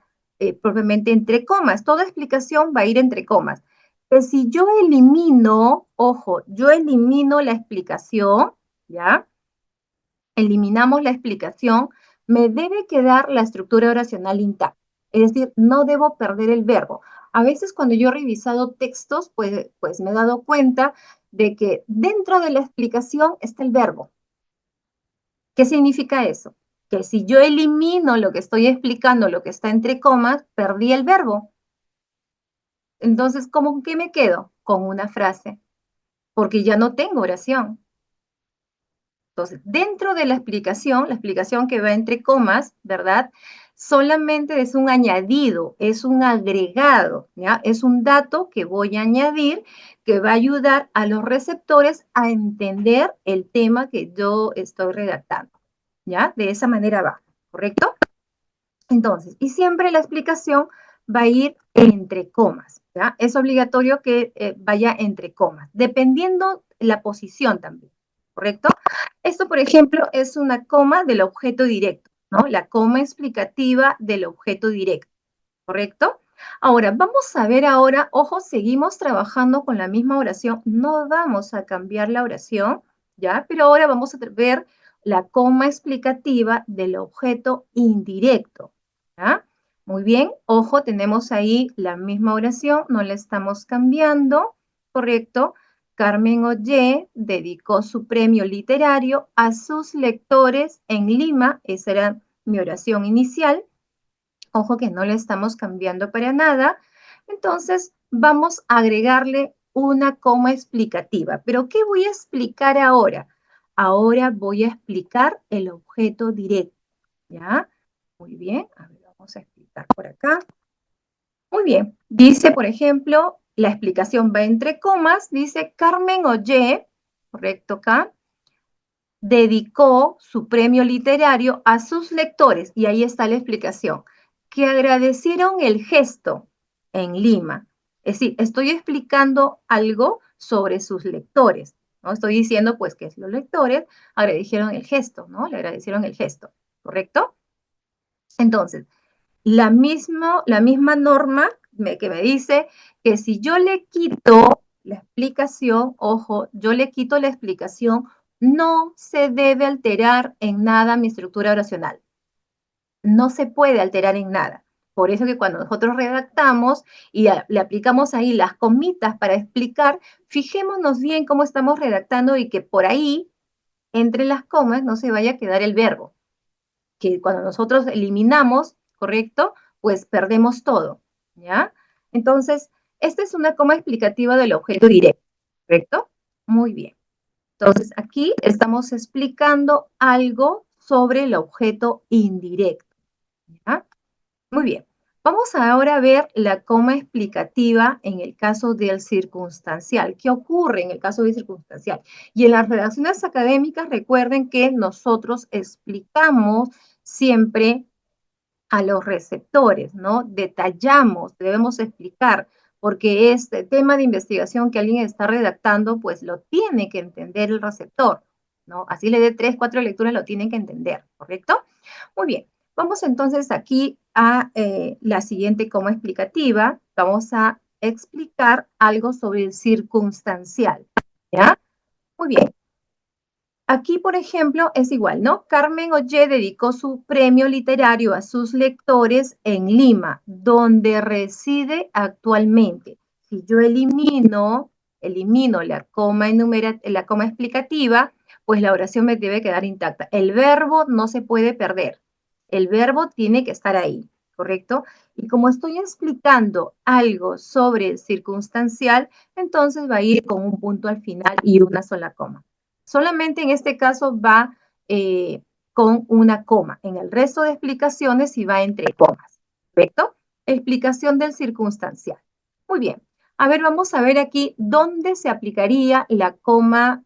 propiamente entre comas. Toda explicación va a ir entre comas. Que si yo elimino, ojo, yo elimino la explicación, ¿ya? Eliminamos la explicación, me debe quedar la estructura oracional intacta. Es decir, no debo perder el verbo. A veces cuando yo he revisado textos, pues me he dado cuenta de que dentro de la explicación está el verbo. ¿Qué significa eso? Que si yo elimino lo que estoy explicando, lo que está entre comas, perdí el verbo. Entonces, ¿cómo que me quedo? Con una frase, porque ya no tengo oración. Entonces, dentro de la explicación que va entre comas, ¿verdad? Solamente es un añadido, es un agregado, ¿ya? Es un dato que voy a añadir que va a ayudar a los receptores a entender el tema que yo estoy redactando, ¿ya? De esa manera va, ¿correcto? Entonces, y siempre la explicación va a ir entre comas, ¿ya? Es obligatorio que vaya entre comas, dependiendo la posición también, ¿correcto? Esto, por ejemplo, es una coma del objeto directo, ¿no? La coma explicativa del objeto directo, ¿correcto? Ahora, vamos a ver ahora, ojo, seguimos trabajando con la misma oración, no vamos a cambiar la oración, ¿ya? Pero ahora vamos a ver la coma explicativa del objeto indirecto, ¿ya? Muy bien, ojo, tenemos ahí la misma oración, no la estamos cambiando, ¿correcto? Carmen Ollé dedicó su premio literario a sus lectores en Lima. Esa era mi oración inicial. Ojo que no le estamos cambiando para nada. Entonces, vamos a agregarle una coma explicativa. ¿Pero qué voy a explicar ahora? Ahora voy a explicar el objeto directo, ¿ya? Muy bien, a ver, vamos a explicar por acá. Muy bien, dice, por ejemplo, la explicación va entre comas, dice Carmen Ollé, correcto acá, dedicó su premio literario a sus lectores, y ahí está la explicación, que agradecieron el gesto en Lima. Es decir, estoy explicando algo sobre sus lectores, ¿no? Estoy diciendo, pues, que los lectores agradecieron el gesto, ¿no? Le agradecieron el gesto, ¿correcto? Entonces, la misma norma que me dice que si yo le quito la explicación, ojo, yo le quito la explicación, no se debe alterar en nada mi estructura oracional. No se puede alterar en nada. Por eso que cuando nosotros redactamos y le aplicamos ahí las comitas para explicar, fijémonos bien cómo estamos redactando y que por ahí, entre las comas, no se vaya a quedar el verbo, que cuando nosotros eliminamos, ¿correcto? Pues perdemos todo, ¿ya? Entonces, esta es una coma explicativa del objeto directo, ¿correcto? Muy bien. Entonces, aquí estamos explicando algo sobre el objeto indirecto, ¿ya? Muy bien. Vamos ahora a ver la coma explicativa en el caso del circunstancial. ¿Qué ocurre en el caso del circunstancial? Y en las redacciones académicas, recuerden que nosotros explicamos siempre a los receptores, ¿no? Detallamos, debemos explicar, porque este tema de investigación que alguien está redactando, pues lo tiene que entender el receptor, ¿no? Así le dé 3, 4 lecturas, lo tienen que entender, ¿correcto? Muy bien, vamos entonces aquí a la siguiente coma explicativa. Vamos a explicar algo sobre el circunstancial, ¿ya? Muy bien. Aquí, por ejemplo, es igual, ¿no? Carmen Ollé dedicó su premio literario a sus lectores en Lima, donde reside actualmente. Si yo elimino la coma explicativa, pues la oración me debe quedar intacta. El verbo no se puede perder. El verbo tiene que estar ahí, ¿correcto? Y como estoy explicando algo sobre el circunstancial, entonces va a ir con un punto al final y una sola coma. Solamente en este caso va con una coma. En el resto de explicaciones sí va entre comas. ¿Correcto? Explicación del circunstancial. Muy bien. A ver, vamos a ver aquí dónde se aplicaría la coma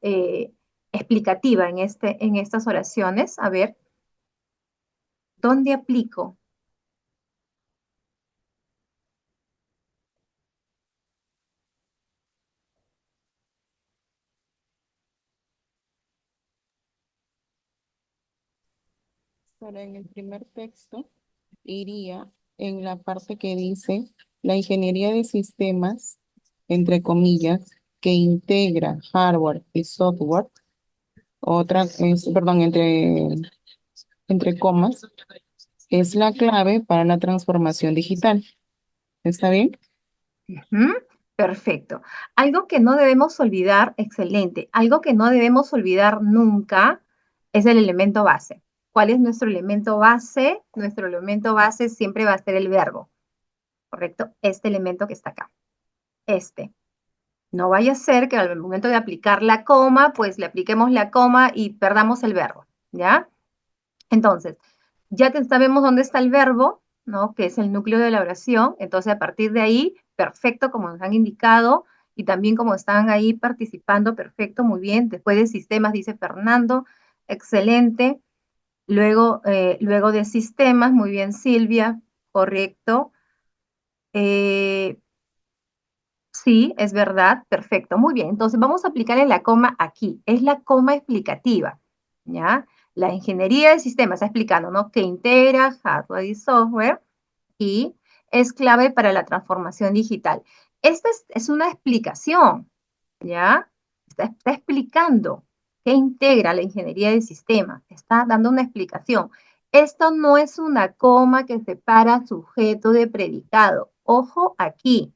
explicativa en estas oraciones. A ver, ¿dónde aplico? Pero en el primer texto iría en la parte que dice la ingeniería de sistemas, entre comillas, que integra hardware y software, perdón, entre comas, es la clave para la transformación digital. ¿Está bien? Ujú, perfecto. Algo que no debemos olvidar, excelente. Algo que no debemos olvidar nunca es el elemento base. ¿Cuál es nuestro elemento base? Nuestro elemento base siempre va a ser el verbo, ¿correcto? Este elemento que está acá. Este. No vaya a ser que al momento de aplicar la coma, pues le apliquemos la coma y perdamos el verbo, ¿ya? Entonces, ya sabemos dónde está el verbo, ¿no? Que es el núcleo de la oración. Entonces, a partir de ahí, perfecto, como nos han indicado, y también como están ahí participando, perfecto, muy bien. Después de sistemas, dice Fernando, excelente. Luego de sistemas, muy bien, Silvia, correcto. Sí, es verdad, perfecto, muy bien. Entonces, vamos a aplicarle la coma aquí. Es la coma explicativa, ¿ya? La ingeniería de sistemas, está explicando, ¿no? Que integra hardware y software y es clave para la transformación digital. Esta es una explicación, ¿ya? Está explicando qué integra la ingeniería de sistemas. Está dando una explicación. Esto no es una coma que separa sujeto de predicado. Ojo aquí,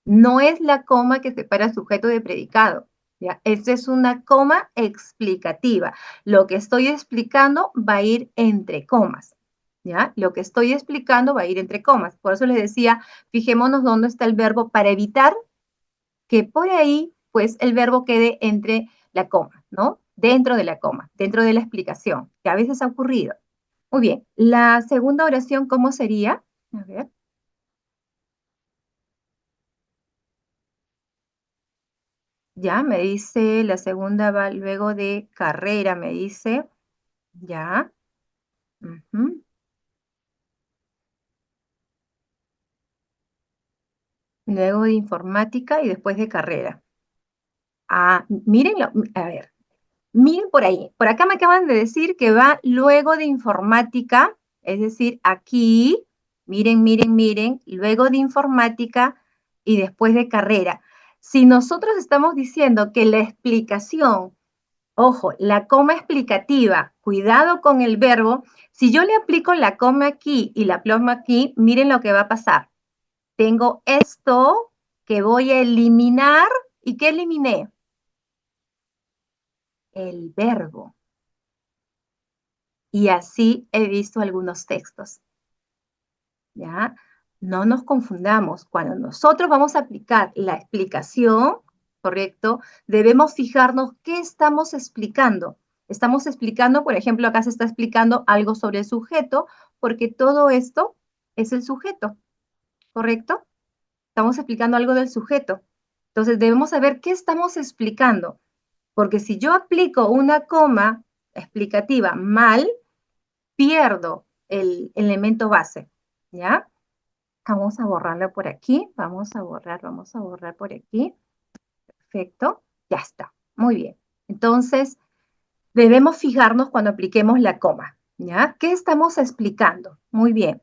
No es la coma que separa sujeto de predicado. ¿Ya? Esta es una coma explicativa. Lo que estoy explicando va a ir entre comas. ¿Ya? Lo que estoy explicando va a ir entre comas. Por eso les decía, fijémonos dónde está el verbo para evitar que por ahí, pues, el verbo quede entre la coma, ¿no? Dentro de la coma, dentro de la explicación, que a veces ha ocurrido. Muy bien, la segunda oración, ¿cómo sería? A ver. Ya, me dice, la segunda va luego de carrera, me dice. Ya. Ujú. Luego de informática y después de carrera. Ah, mírenlo, a ver, miren por ahí. Por acá me acaban de decir que va luego de informática, es decir, aquí, miren, miren, miren, luego de informática y después de carrera. Si nosotros estamos diciendo que la explicación, ojo, la coma explicativa, cuidado con el verbo, si yo le aplico la coma aquí y la ploma aquí, miren lo que va a pasar. Tengo esto que voy a eliminar. ¿Y qué eliminé? El verbo. Y así he visto algunos textos. ¿Ya? No nos confundamos. Cuando nosotros vamos a aplicar la explicación, ¿correcto? Debemos fijarnos qué estamos explicando. Estamos explicando, por ejemplo, acá se está explicando algo sobre el sujeto, porque todo esto es el sujeto, ¿correcto? Estamos explicando algo del sujeto. Entonces, debemos saber qué estamos explicando, porque si yo aplico una coma explicativa mal, pierdo el elemento base, ¿ya? Vamos a borrarlo por aquí, vamos a borrar por aquí. Perfecto, ya está, muy bien. Entonces, debemos fijarnos cuando apliquemos la coma, ¿ya? ¿Qué estamos explicando? Muy bien.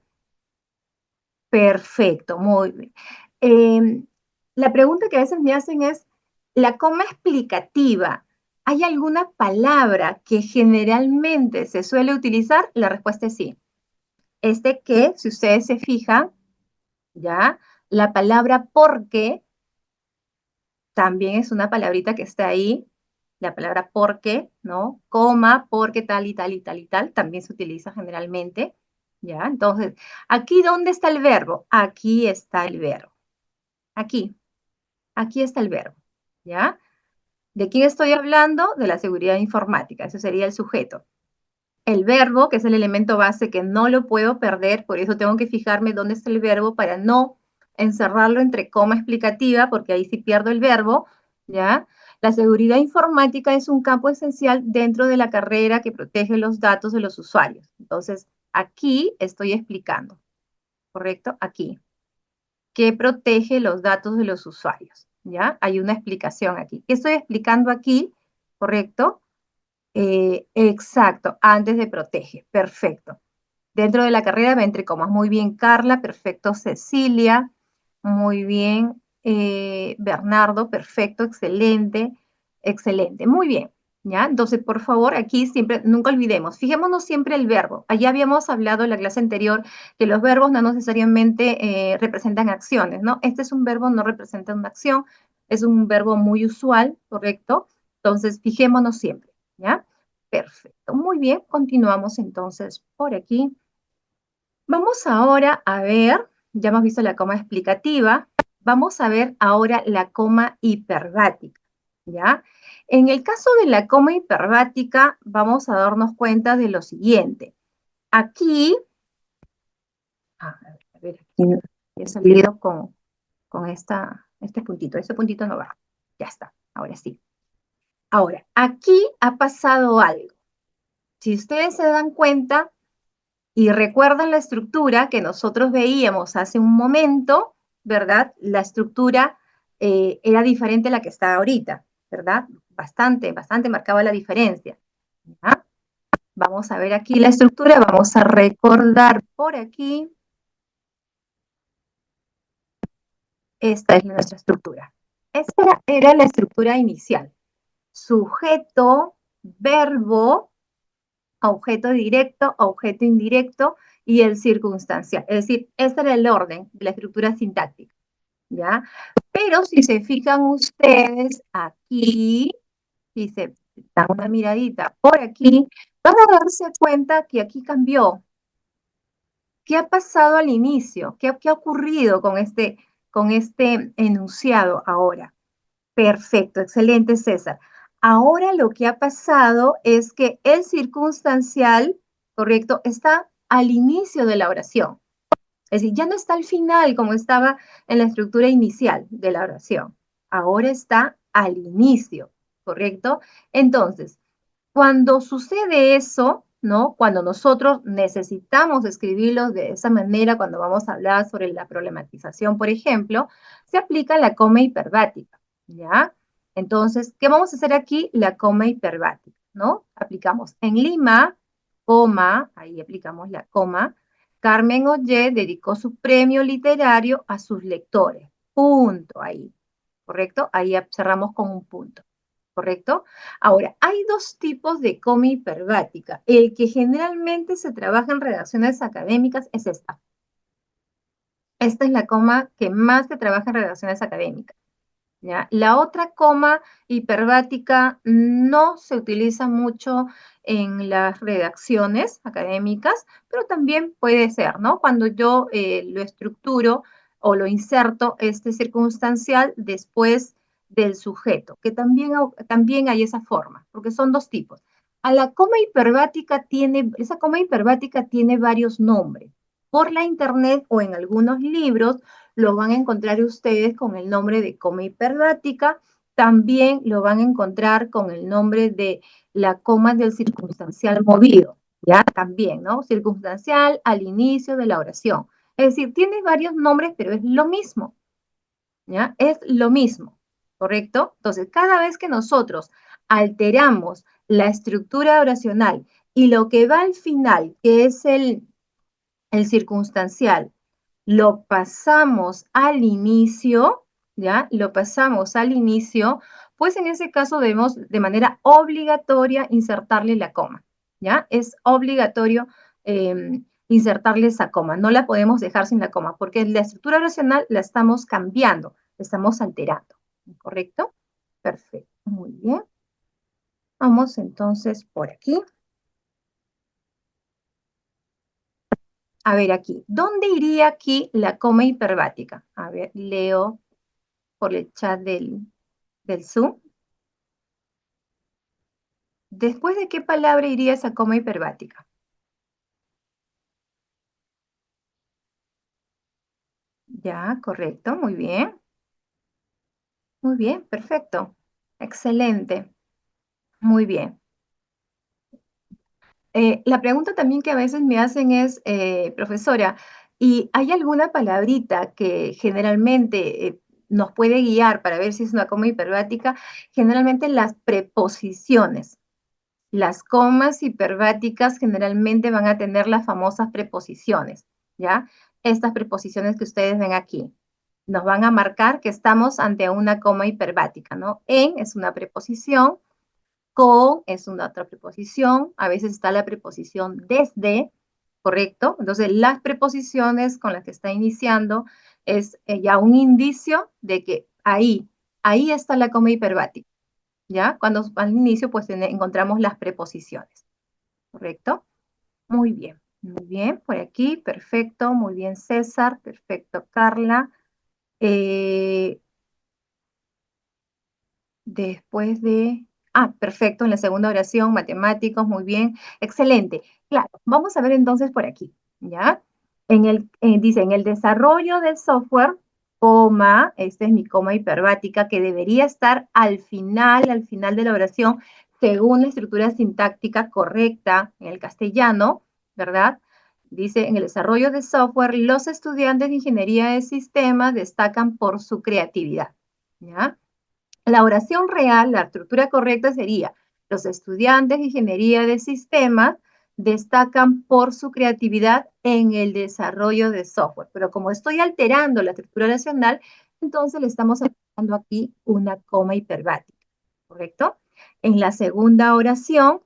Perfecto, muy bien. La pregunta que a veces me hacen es, ¿la coma explicativa, hay alguna palabra que generalmente se suele utilizar? La respuesta es sí. Este que, si ustedes se fijan, ¿ya? La palabra porque también es una palabrita que está ahí, la palabra porque, ¿no? Coma, porque tal y tal y tal y tal, también se utiliza generalmente, ¿ya? Entonces, ¿aquí dónde está el verbo? Aquí está el verbo. Aquí, aquí está el verbo, ¿ya? ¿De quién estoy hablando? De la seguridad informática, eso sería el sujeto. El verbo, que es el elemento base que no lo puedo perder, por eso tengo que fijarme dónde está el verbo para no encerrarlo entre coma explicativa, porque ahí sí pierdo el verbo, ¿ya? La seguridad informática es un campo esencial dentro de la carrera que protege los datos de los usuarios. Entonces, aquí estoy explicando, ¿correcto? Aquí. ¿Qué protege los datos de los usuarios? ¿Ya? Hay una explicación aquí. ¿Qué estoy explicando aquí? ¿Correcto? Exacto, antes de protege. Perfecto. Dentro de la carrera va entre comas. Muy bien, Carla. Perfecto, Cecilia. Muy bien, Bernardo. Perfecto, excelente. Excelente. Muy bien. ¿Ya? Entonces, por favor, aquí siempre, nunca olvidemos, fijémonos siempre el verbo. Allá habíamos hablado en la clase anterior que los verbos no necesariamente representan acciones, ¿no? Este es un verbo, no representa una acción, es un verbo muy usual, ¿correcto? Entonces, fijémonos siempre, ¿ya? Perfecto, muy bien, continuamos entonces por aquí. Vamos ahora a ver, ya hemos visto la coma explicativa, vamos a ver ahora la coma hiperbática, ¿ya? En el caso de la coma hiperbática, vamos a darnos cuenta de lo siguiente. Aquí, a ver, aquí he salido con este puntito no va. Ya está, ahora sí. Ahora, aquí ha pasado algo. Si ustedes se dan cuenta, y recuerdan la estructura que nosotros veíamos hace un momento, ¿verdad? La estructura era diferente a la que está ahorita, ¿verdad? Bastante, bastante marcaba la diferencia. ¿Ya? Vamos a ver aquí la estructura, vamos a recordar por aquí. Esta es nuestra estructura. Esta era la estructura inicial. Sujeto, verbo, objeto directo, objeto indirecto y el circunstancial. Es decir, este era el orden de la estructura sintáctica. ¿ya? Pero si se fijan ustedes aquí, si se dan una miradita por aquí, van a darse cuenta que aquí cambió. ¿Qué ha pasado al inicio? ¿Qué ha ocurrido con este enunciado ahora? Perfecto, excelente, César. Ahora lo que ha pasado es que el circunstancial, correcto, está al inicio de la oración. Es decir, ya no está al final como estaba en la estructura inicial de la oración. Ahora está al inicio, ¿correcto? Entonces, cuando sucede eso, ¿no? Cuando nosotros necesitamos escribirlos de esa manera, cuando vamos a hablar sobre la problematización, por ejemplo, se aplica la coma hiperbática, ¿ya? Entonces, ¿qué vamos a hacer aquí? La coma hiperbática, ¿no? Aplicamos en Lima, coma, ahí aplicamos la coma. Carmen Ollé dedicó su premio literario a sus lectores. Punto ahí, ¿correcto? Ahí cerramos con un punto. ¿Correcto? Ahora, hay dos tipos de coma hiperbática. El que generalmente se trabaja en redacciones académicas es esta. Esta es la coma que más se trabaja en redacciones académicas. ¿Ya? La otra coma hiperbática no se utiliza mucho en las redacciones académicas, pero también puede ser, ¿no? Cuando yo lo estructuro o lo inserto este circunstancial después del sujeto, que también hay esa forma, porque son dos tipos. A la coma hiperbática esa coma hiperbática tiene varios nombres. Por la internet o en algunos libros lo van a encontrar ustedes con el nombre de coma hiperbática, también lo van a encontrar con el nombre de la coma del circunstancial movido, ¿ya? También, ¿no? Circunstancial al inicio de la oración. Es decir, tiene varios nombres, pero es lo mismo, ¿ya? Es lo mismo, ¿correcto? Entonces, cada vez que nosotros alteramos la estructura oracional y lo que va al final, que es el circunstancial, lo pasamos al inicio, ¿ya? Lo pasamos al inicio, pues en ese caso debemos de manera obligatoria insertarle la coma, ¿ya? Es obligatorio insertarle esa coma, no la podemos dejar sin la coma, porque la estructura oracional la estamos cambiando, la estamos alterando, ¿correcto? Perfecto, muy bien. Vamos entonces por aquí. A ver aquí, ¿dónde iría aquí la coma hiperbática? A ver, leo por el chat del Zoom. ¿Después de qué palabra iría esa coma hiperbática? Ya, correcto, muy bien. Muy bien, perfecto. Excelente. Muy bien. La pregunta también que a veces me hacen es, profesora, ¿y hay alguna palabrita que generalmente nos puede guiar para ver si es una coma hiperbática? Generalmente las preposiciones. Las comas hiperbáticas generalmente van a tener las famosas preposiciones, ¿ya? Estas preposiciones que ustedes ven aquí nos van a marcar que estamos ante una coma hiperbática, ¿no? En es una preposición, con es una otra preposición, a veces está la preposición desde, ¿correcto? Entonces, las preposiciones con las que está iniciando es ya un indicio de que ahí está la coma hiperbática. ¿Ya? Cuando al inicio, pues encontramos las preposiciones, ¿correcto? Muy bien, por aquí, perfecto, muy bien César, perfecto Carla. Eh, después de, perfecto, en la segunda oración, matemáticos, muy bien, excelente. Claro, vamos a ver entonces por aquí, ¿ya? Dice, en el desarrollo del software, coma, esta es mi coma hiperbática, que debería estar al final de la oración, según la estructura sintáctica correcta en el castellano, ¿verdad? Dice, en el desarrollo de software, los estudiantes de ingeniería de sistemas destacan por su creatividad, ¿ya? La oración real, la estructura correcta sería, los estudiantes de ingeniería de sistemas destacan por su creatividad en el desarrollo de software. Pero como estoy alterando la estructura oracional, entonces le estamos aplicando aquí una coma hiperbática, ¿correcto? En la segunda oración,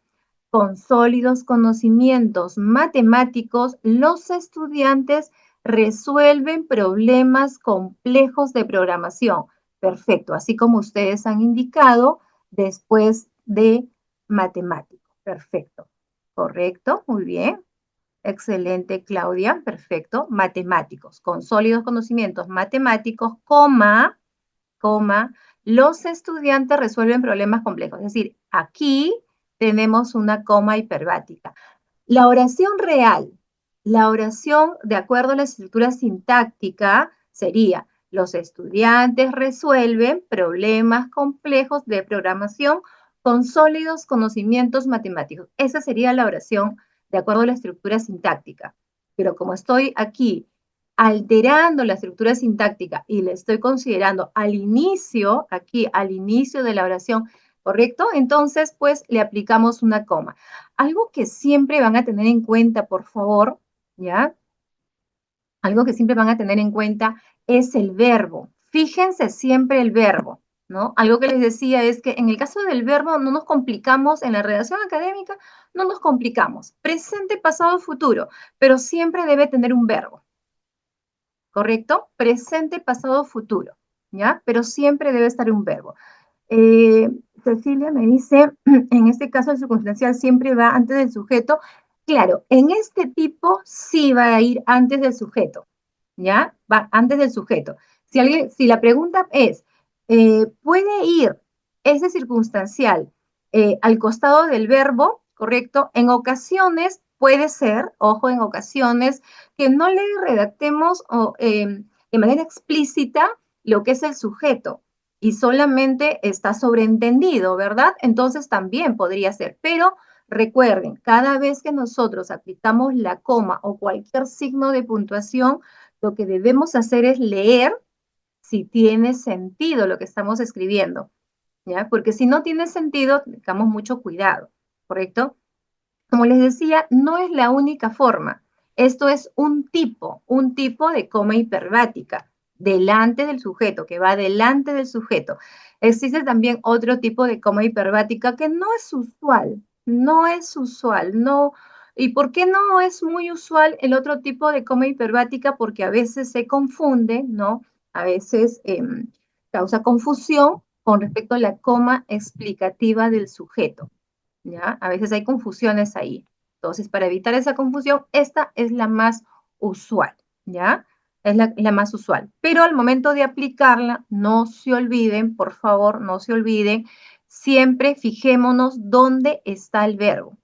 con sólidos conocimientos matemáticos, los estudiantes resuelven problemas complejos de programación. Perfecto, así como ustedes han indicado, después de matemático. Perfecto. Correcto, muy bien. Excelente, Claudia. Perfecto. Matemáticos, con sólidos conocimientos matemáticos, los estudiantes resuelven problemas complejos. Es decir, aquí tenemos una coma hiperbática. La oración real, la oración de acuerdo a la estructura sintáctica sería: los estudiantes resuelven problemas complejos de programación con sólidos conocimientos matemáticos. Esa sería la oración de acuerdo a la estructura sintáctica. Pero como estoy aquí alterando la estructura sintáctica y le estoy considerando al inicio, aquí al inicio de la oración, ¿correcto? Entonces, pues le aplicamos una coma. Algo que siempre van a tener en cuenta, por favor, ¿ya? Algo que siempre van a tener en cuenta es el verbo. Fíjense siempre el verbo, ¿no? Algo que les decía es que en el caso del verbo no nos complicamos, en la redacción académica no nos complicamos. Presente, pasado, futuro, pero siempre debe tener un verbo, ¿correcto? Presente, pasado, futuro, ¿ya? Pero siempre debe estar un verbo. Cecilia me dice, en este caso el circunstancial siempre va antes del sujeto. Claro, en este tipo sí va a ir antes del sujeto, ¿ya? Va antes del sujeto. Si la pregunta es, ¿puede ir ese circunstancial al costado del verbo, correcto? En ocasiones puede ser, ojo, en ocasiones, que no le redactemos de manera explícita lo que es el sujeto y solamente está sobreentendido, ¿verdad? Entonces también podría ser, pero recuerden, cada vez que nosotros aplicamos la coma o cualquier signo de puntuación, lo que debemos hacer es leer si tiene sentido lo que estamos escribiendo, ¿ya? Porque si no tiene sentido, tengamos mucho cuidado, ¿correcto? Como les decía, no es la única forma. Esto es un tipo de coma hiperbática, delante del sujeto, que va delante del sujeto. Existe también otro tipo de coma hiperbática que no es usual, no es usual, no. ¿Y por qué no es muy usual el otro tipo de coma hiperbática? Porque a veces se confunde, ¿no? A veces causa confusión con respecto a la coma explicativa del sujeto. ¿Ya? A veces hay confusiones ahí. Entonces, para evitar esa confusión, esta es la más usual, ¿ya? Es la más usual. Pero al momento de aplicarla, no se olviden, por favor, no se olviden, siempre fijémonos dónde está el verbo,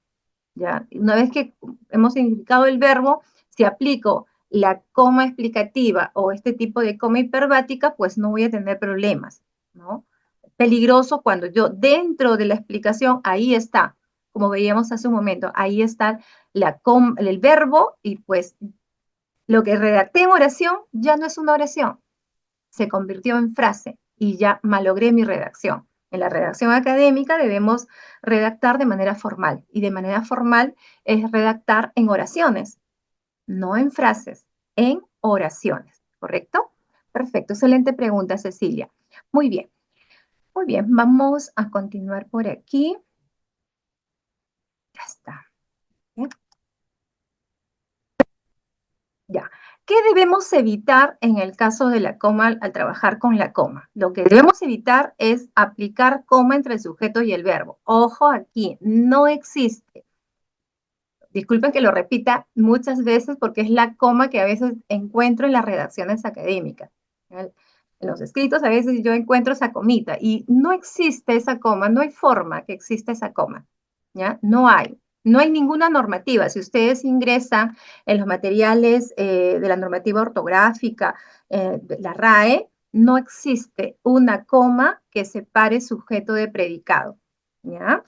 ¿ya? Una vez que hemos indicado el verbo, si aplico la coma explicativa o este tipo de coma hiperbática, pues no voy a tener problemas, ¿no? Peligroso cuando yo dentro de la explicación, ahí está, como veíamos hace un momento, ahí está el verbo y pues lo que redacté en oración ya no es una oración, se convirtió en frase y ya malogré mi redacción. En la redacción académica debemos redactar de manera formal y de manera formal es redactar en oraciones, no en frases, en oraciones, ¿correcto? Perfecto, excelente pregunta, Cecilia. Muy bien. Muy bien, vamos a continuar por aquí. Ya está. Bien. Ya. ¿Qué debemos evitar en el caso de la coma al trabajar con la coma? Lo que debemos evitar es aplicar coma entre el sujeto y el verbo. Ojo aquí, no existe. Disculpen que lo repita muchas veces porque es la coma que a veces encuentro en las redacciones académicas. En los escritos a veces yo encuentro esa comita y no existe esa coma, no hay forma que exista esa coma, ¿ya? No hay. No hay ninguna normativa. Si ustedes ingresan en los materiales de la normativa ortográfica, de la RAE, no existe una coma que separe sujeto de predicado, ¿ya?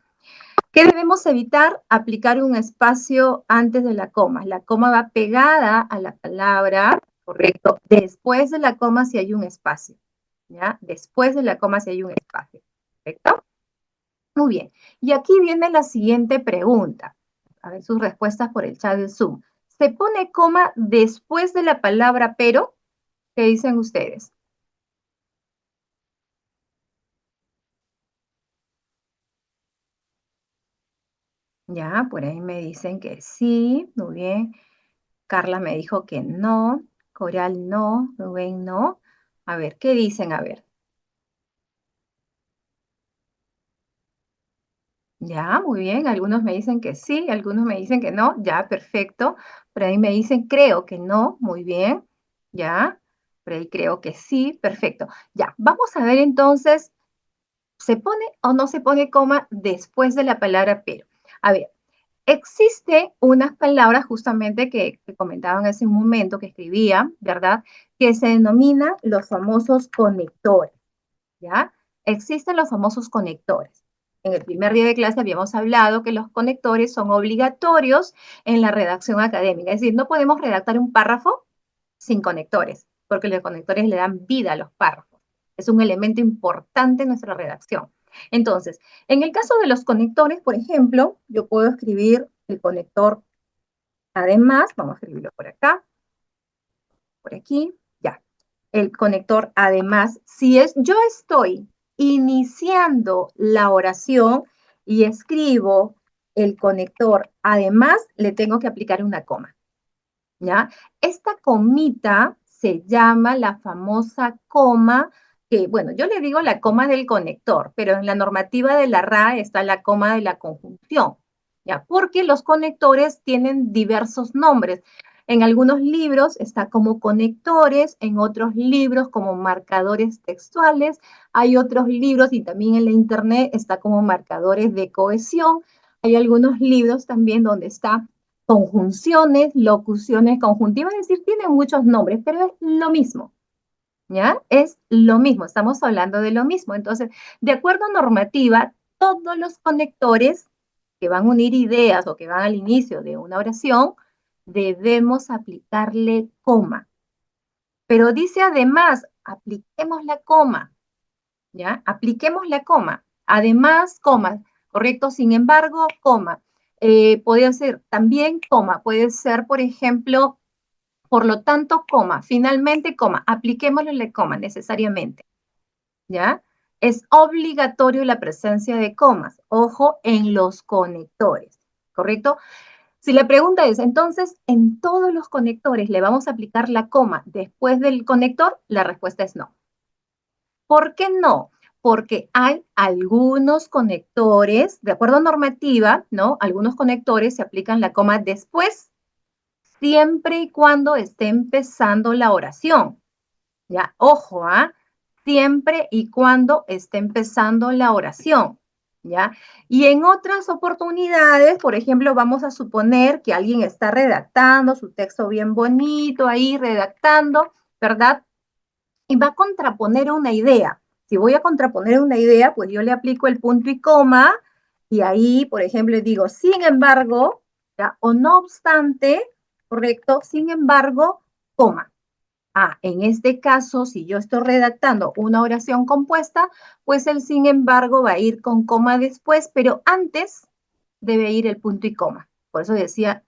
¿Qué debemos evitar? Aplicar un espacio antes de la coma. La coma va pegada a la palabra, ¿correcto? Después de la coma si hay un espacio, ¿ya? Después de la coma si hay un espacio, ¿correcto? Muy bien. Y aquí viene la siguiente pregunta. A ver sus respuestas por el chat de Zoom. ¿Se pone coma después de la palabra pero? ¿Qué dicen ustedes? Ya, por ahí me dicen que sí, muy bien. Carla me dijo que no, Coral no, Rubén no. A ver, ¿qué dicen? A ver. Ya, muy bien. Algunos me dicen que sí, algunos me dicen que no. Ya, perfecto. Por ahí me dicen creo que no. Muy bien. Ya. Por ahí creo que sí. Perfecto. Ya, vamos a ver entonces, ¿se pone o no se pone coma después de la palabra pero? A ver, existe unas palabras justamente que comentaban hace un momento, que escribía, ¿verdad? Que se denominan los famosos conectores. ¿Ya? Existen los famosos conectores. En el primer día de clase habíamos hablado que los conectores son obligatorios en la redacción académica. Es decir, no podemos redactar un párrafo sin conectores, porque los conectores le dan vida a los párrafos. Es un elemento importante en nuestra redacción. Entonces, en el caso de los conectores, por ejemplo, yo puedo escribir el conector además, vamos a escribirlo por acá, por aquí, ya. El conector además, si es, yo estoy iniciando la oración y escribo el conector además, le tengo que aplicar una coma, ¿ya? Esta comita se llama la famosa coma, que bueno, yo le digo la coma del conector, pero en la normativa de la RAE está la coma de la conjunción, ¿ya? Porque los conectores tienen diversos nombres. En algunos libros está como conectores, en otros libros como marcadores textuales, hay otros libros y también en la internet está como marcadores de cohesión, hay algunos libros también donde está conjunciones, locuciones conjuntivas, es decir, tienen muchos nombres, pero es lo mismo, ¿ya? Es lo mismo, estamos hablando de lo mismo. Entonces, de acuerdo a normativa, todos los conectores que van a unir ideas o que van al inicio de una oración, debemos aplicarle coma. Pero dice además, apliquemos la coma, ¿ya? Apliquemos la coma. Además, coma, ¿correcto? Sin embargo, coma. Puede ser también coma, puede ser, por ejemplo, por lo tanto, coma, finalmente, coma, apliquémosle la coma necesariamente, ¿ya? Es obligatorio la presencia de comas, ojo, en los conectores, ¿correcto? Si la pregunta es, entonces, ¿en todos los conectores le vamos a aplicar la coma después del conector? La respuesta es no. ¿Por qué no? Porque hay algunos conectores, de acuerdo a normativa, ¿no? Algunos conectores se aplican la coma después, siempre y cuando esté empezando la oración. Ya, ojo, ¿ah? Siempre y cuando esté empezando la oración. ¿Ya? Y en otras oportunidades, por ejemplo, vamos a suponer que alguien está redactando su texto bien bonito ahí, redactando, ¿verdad? Y va a contraponer una idea. Si voy a contraponer una idea, pues yo le aplico el punto y coma y ahí, por ejemplo, digo, sin embargo, ¿ya? O no obstante, correcto, sin embargo, coma. Ah, en este caso, si yo estoy redactando una oración compuesta, pues el sin embargo va a ir con coma después, pero antes debe ir el punto y coma. Por eso decía,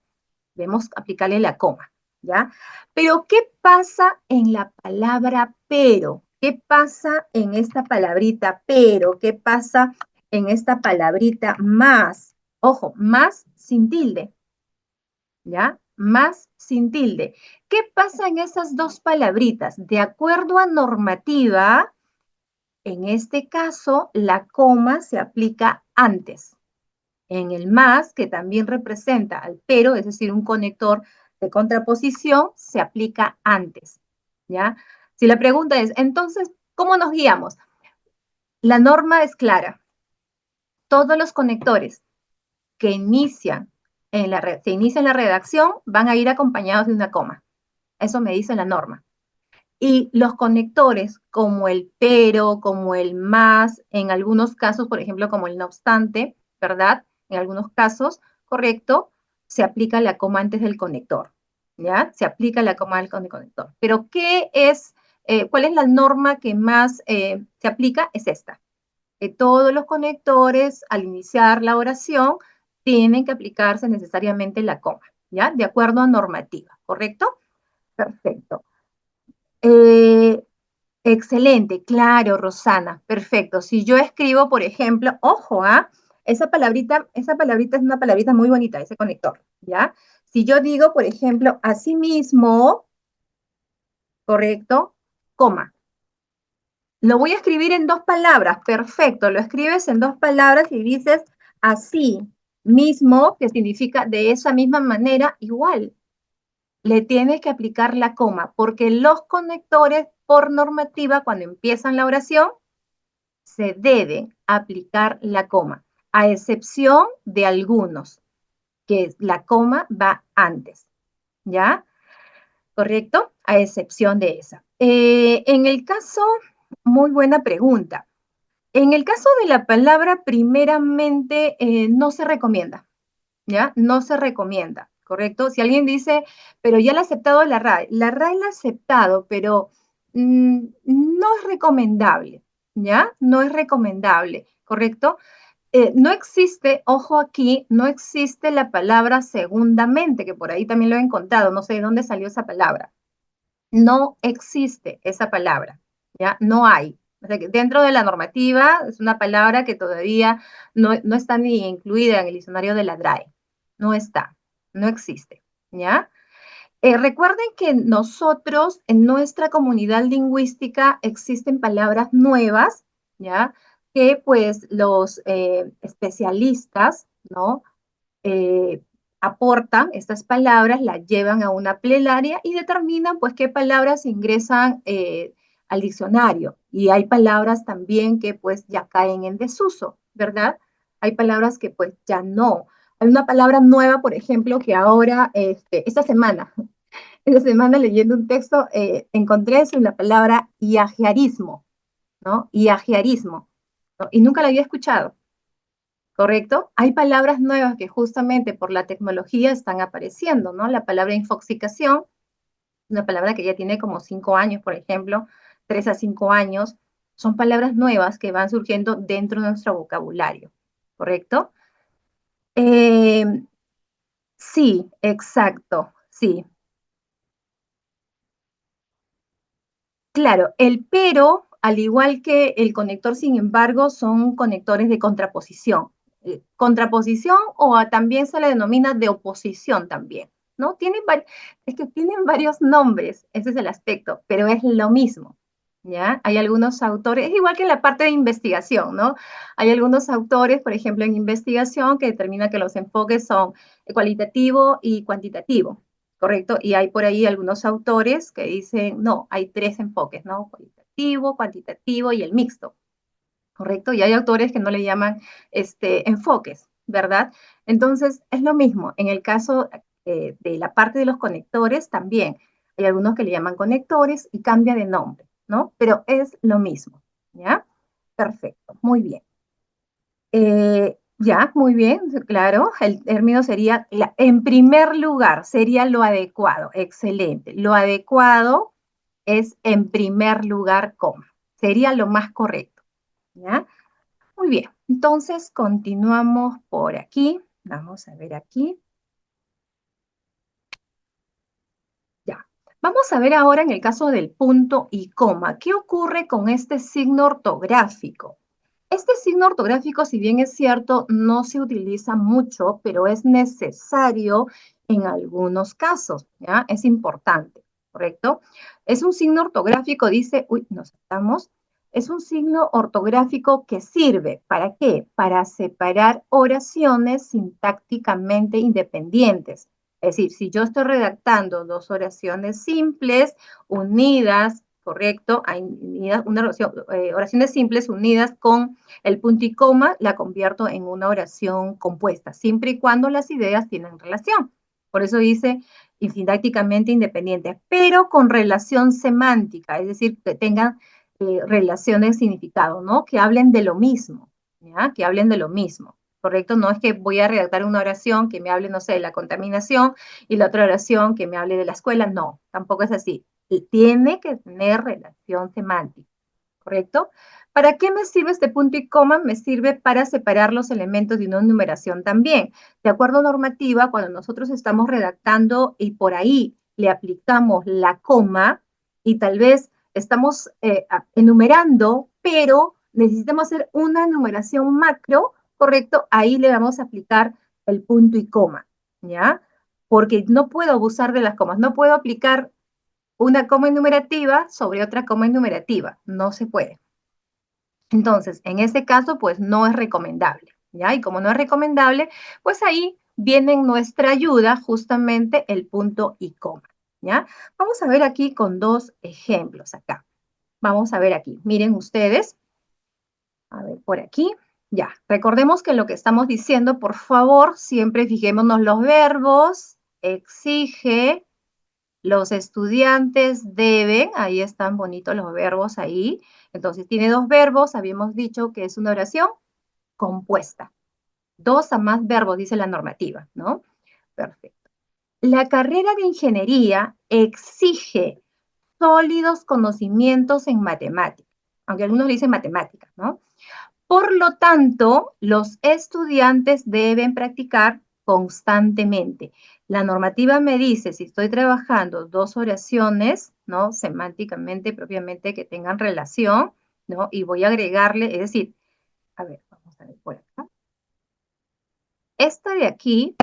debemos aplicarle la coma, ¿ya? Pero, ¿qué pasa en la palabra pero? ¿Qué pasa en esta palabrita pero? ¿Qué pasa en esta palabrita más? Ojo, más sin tilde, ¿ya? Más sin tilde. ¿Qué pasa en esas dos palabritas? De acuerdo a normativa, en este caso, la coma se aplica antes. En el más, que también representa al pero, es decir, un conector de contraposición, se aplica antes, ¿ya? Si la pregunta es, entonces, ¿cómo nos guiamos? La norma es clara. Todos los conectores que se inician la redacción van a ir acompañados de una coma. Eso me dice la norma. Y los conectores como el pero, como el más, en algunos casos, por ejemplo, como el no obstante, ¿verdad? En algunos casos, correcto, se aplica la coma antes del conector, ¿ya? Se aplica la coma del conector. Pero ¿cuál es la norma que más se aplica? Es esta. Que todos los conectores, al iniciar la oración, tienen que aplicarse necesariamente la coma, ¿ya? De acuerdo a normativa, ¿correcto? Perfecto. Eh, Excelente, claro, Rosana, perfecto. Si yo escribo, por ejemplo, ojo, ¿ah? Esa palabrita es una palabrita muy bonita, ese conector, ¿ya? Si yo digo, por ejemplo, asimismo, ¿correcto? Coma. Lo voy a escribir en 2 palabras, perfecto, lo escribes en 2 palabras y dices así mismo, que significa de esa misma manera, igual. Le tienes que aplicar la coma, porque los conectores, por normativa, cuando empiezan la oración, se deben aplicar la coma, a excepción de algunos, que la coma va antes, ¿ya? ¿Correcto? A excepción de esa. En el caso, muy buena pregunta. En el caso de la palabra, primeramente, no se recomienda, ¿ya? No se recomienda, ¿correcto? Si alguien dice, pero ya la ha aceptado la RAE la ha aceptado, pero no es recomendable, ¿ya? No es recomendable, ¿correcto? No existe, ojo aquí, no existe la palabra segundamente, que por ahí también lo he encontrado, no sé de dónde salió esa palabra. No existe esa palabra, ¿ya? No hay. O sea, que dentro de la normativa es una palabra que todavía no está ni incluida en el diccionario de la DRAE. No está, no existe, ¿ya? Recuerden que nosotros, en nuestra comunidad lingüística, existen palabras nuevas, ¿ya? Que pues los especialistas, ¿no? eh, aportan estas palabras, las llevan a una plenaria y determinan pues qué palabras ingresan al diccionario. Y hay palabras también que pues ya caen en desuso, ¿verdad? Hay palabras que pues ya no. Hay una palabra nueva, por ejemplo, que ahora, esta semana leyendo un texto, encontré eso en la palabra iajearismo, ¿no? Iajearismo, ¿no? Y nunca la había escuchado. ¿Correcto? Hay palabras nuevas que justamente por la tecnología están apareciendo, ¿no? La palabra infoxicación, una palabra que ya tiene como 5 años, por ejemplo, 3 a 5 años, son palabras nuevas que van surgiendo dentro de nuestro vocabulario, ¿correcto? Eh, sí, exacto, sí. Claro, el pero, al igual que el conector, sin embargo, son conectores de contraposición. Contraposición también se le denomina de oposición también, ¿no? Es que tienen varios nombres, ese es el aspecto, pero es lo mismo, ¿ya? Hay algunos autores, es igual que en la parte de investigación, ¿no? Hay algunos autores, por ejemplo, en investigación, que determinan que los enfoques son cualitativo y cuantitativo. ¿Correcto? Y hay por ahí algunos autores que dicen, no, hay 3 enfoques, ¿no? Cualitativo, cuantitativo y el mixto, ¿correcto? Y hay autores que no le llaman enfoques, ¿verdad? Entonces, es lo mismo. En el caso de la parte de los conectores, también hay algunos que le llaman conectores y cambia de nombre, ¿no? Pero es lo mismo, ¿ya? Perfecto, muy bien. Ya, muy bien, claro. El término sería, en primer lugar, sería lo adecuado. Excelente. Lo adecuado es en primer lugar, coma. Sería lo más correcto. ¿Ya? Muy bien. Entonces, continuamos por aquí. Vamos a ver aquí. Ya. Vamos a ver ahora en el caso del punto y coma. ¿Qué ocurre con este signo ortográfico? Este signo ortográfico, si bien es cierto, no se utiliza mucho, pero es necesario en algunos casos, ¿ya? Es importante, ¿correcto? Es un signo ortográfico, dice, uy, nos estamos, es un signo ortográfico que sirve, ¿para qué? Para separar oraciones sintácticamente independientes. Es decir, si yo estoy redactando 2 oraciones simples, unidas, ¿correcto? Hay oraciones simples unidas con el punto y coma, la convierto en una oración compuesta, siempre y cuando las ideas tienen relación. Por eso dice sintácticamente independientes, pero con relación semántica, es decir, que tengan relación de significado, ¿no? Que hablen de lo mismo, ¿ya? Que hablen de lo mismo. ¿Correcto? No es que voy a redactar una oración que me hable, no sé, de la contaminación y la otra oración que me hable de la escuela. No, tampoco es así. Tiene que tener relación semántica, ¿correcto? ¿Para qué me sirve este punto y coma? Me sirve para separar los elementos de una numeración también. De acuerdo a normativa, cuando nosotros estamos redactando y por ahí le aplicamos la coma y tal vez estamos enumerando, pero necesitamos hacer una numeración macro, ¿correcto? Ahí le vamos a aplicar el punto y coma, ¿ya? Porque no puedo abusar de las comas, no puedo aplicar una coma enumerativa sobre otra coma enumerativa. No se puede. Entonces, en este caso, pues no es recomendable, ¿ya? Y como no es recomendable, pues ahí viene en nuestra ayuda justamente el punto y coma, ¿ya? Vamos a ver aquí con dos ejemplos acá. Vamos a ver aquí. Miren ustedes. A ver, por aquí. Ya. Recordemos que lo que estamos diciendo, por favor, siempre fijémonos los verbos. Exige, los estudiantes deben, ahí están bonitos los verbos ahí. Entonces, tiene dos verbos, habíamos dicho que es una oración compuesta. Dos a más verbos, dice la normativa, ¿no? Perfecto. La carrera de ingeniería exige sólidos conocimientos en matemáticas, aunque algunos le dicen matemáticas, ¿no? Por lo tanto, los estudiantes deben practicar constantemente. La normativa me dice, si estoy trabajando dos oraciones, ¿no? Semánticamente, propiamente, que tengan relación, ¿no? Y voy a agregarle, es decir, a ver, vamos a ver por acá. Esta de aquí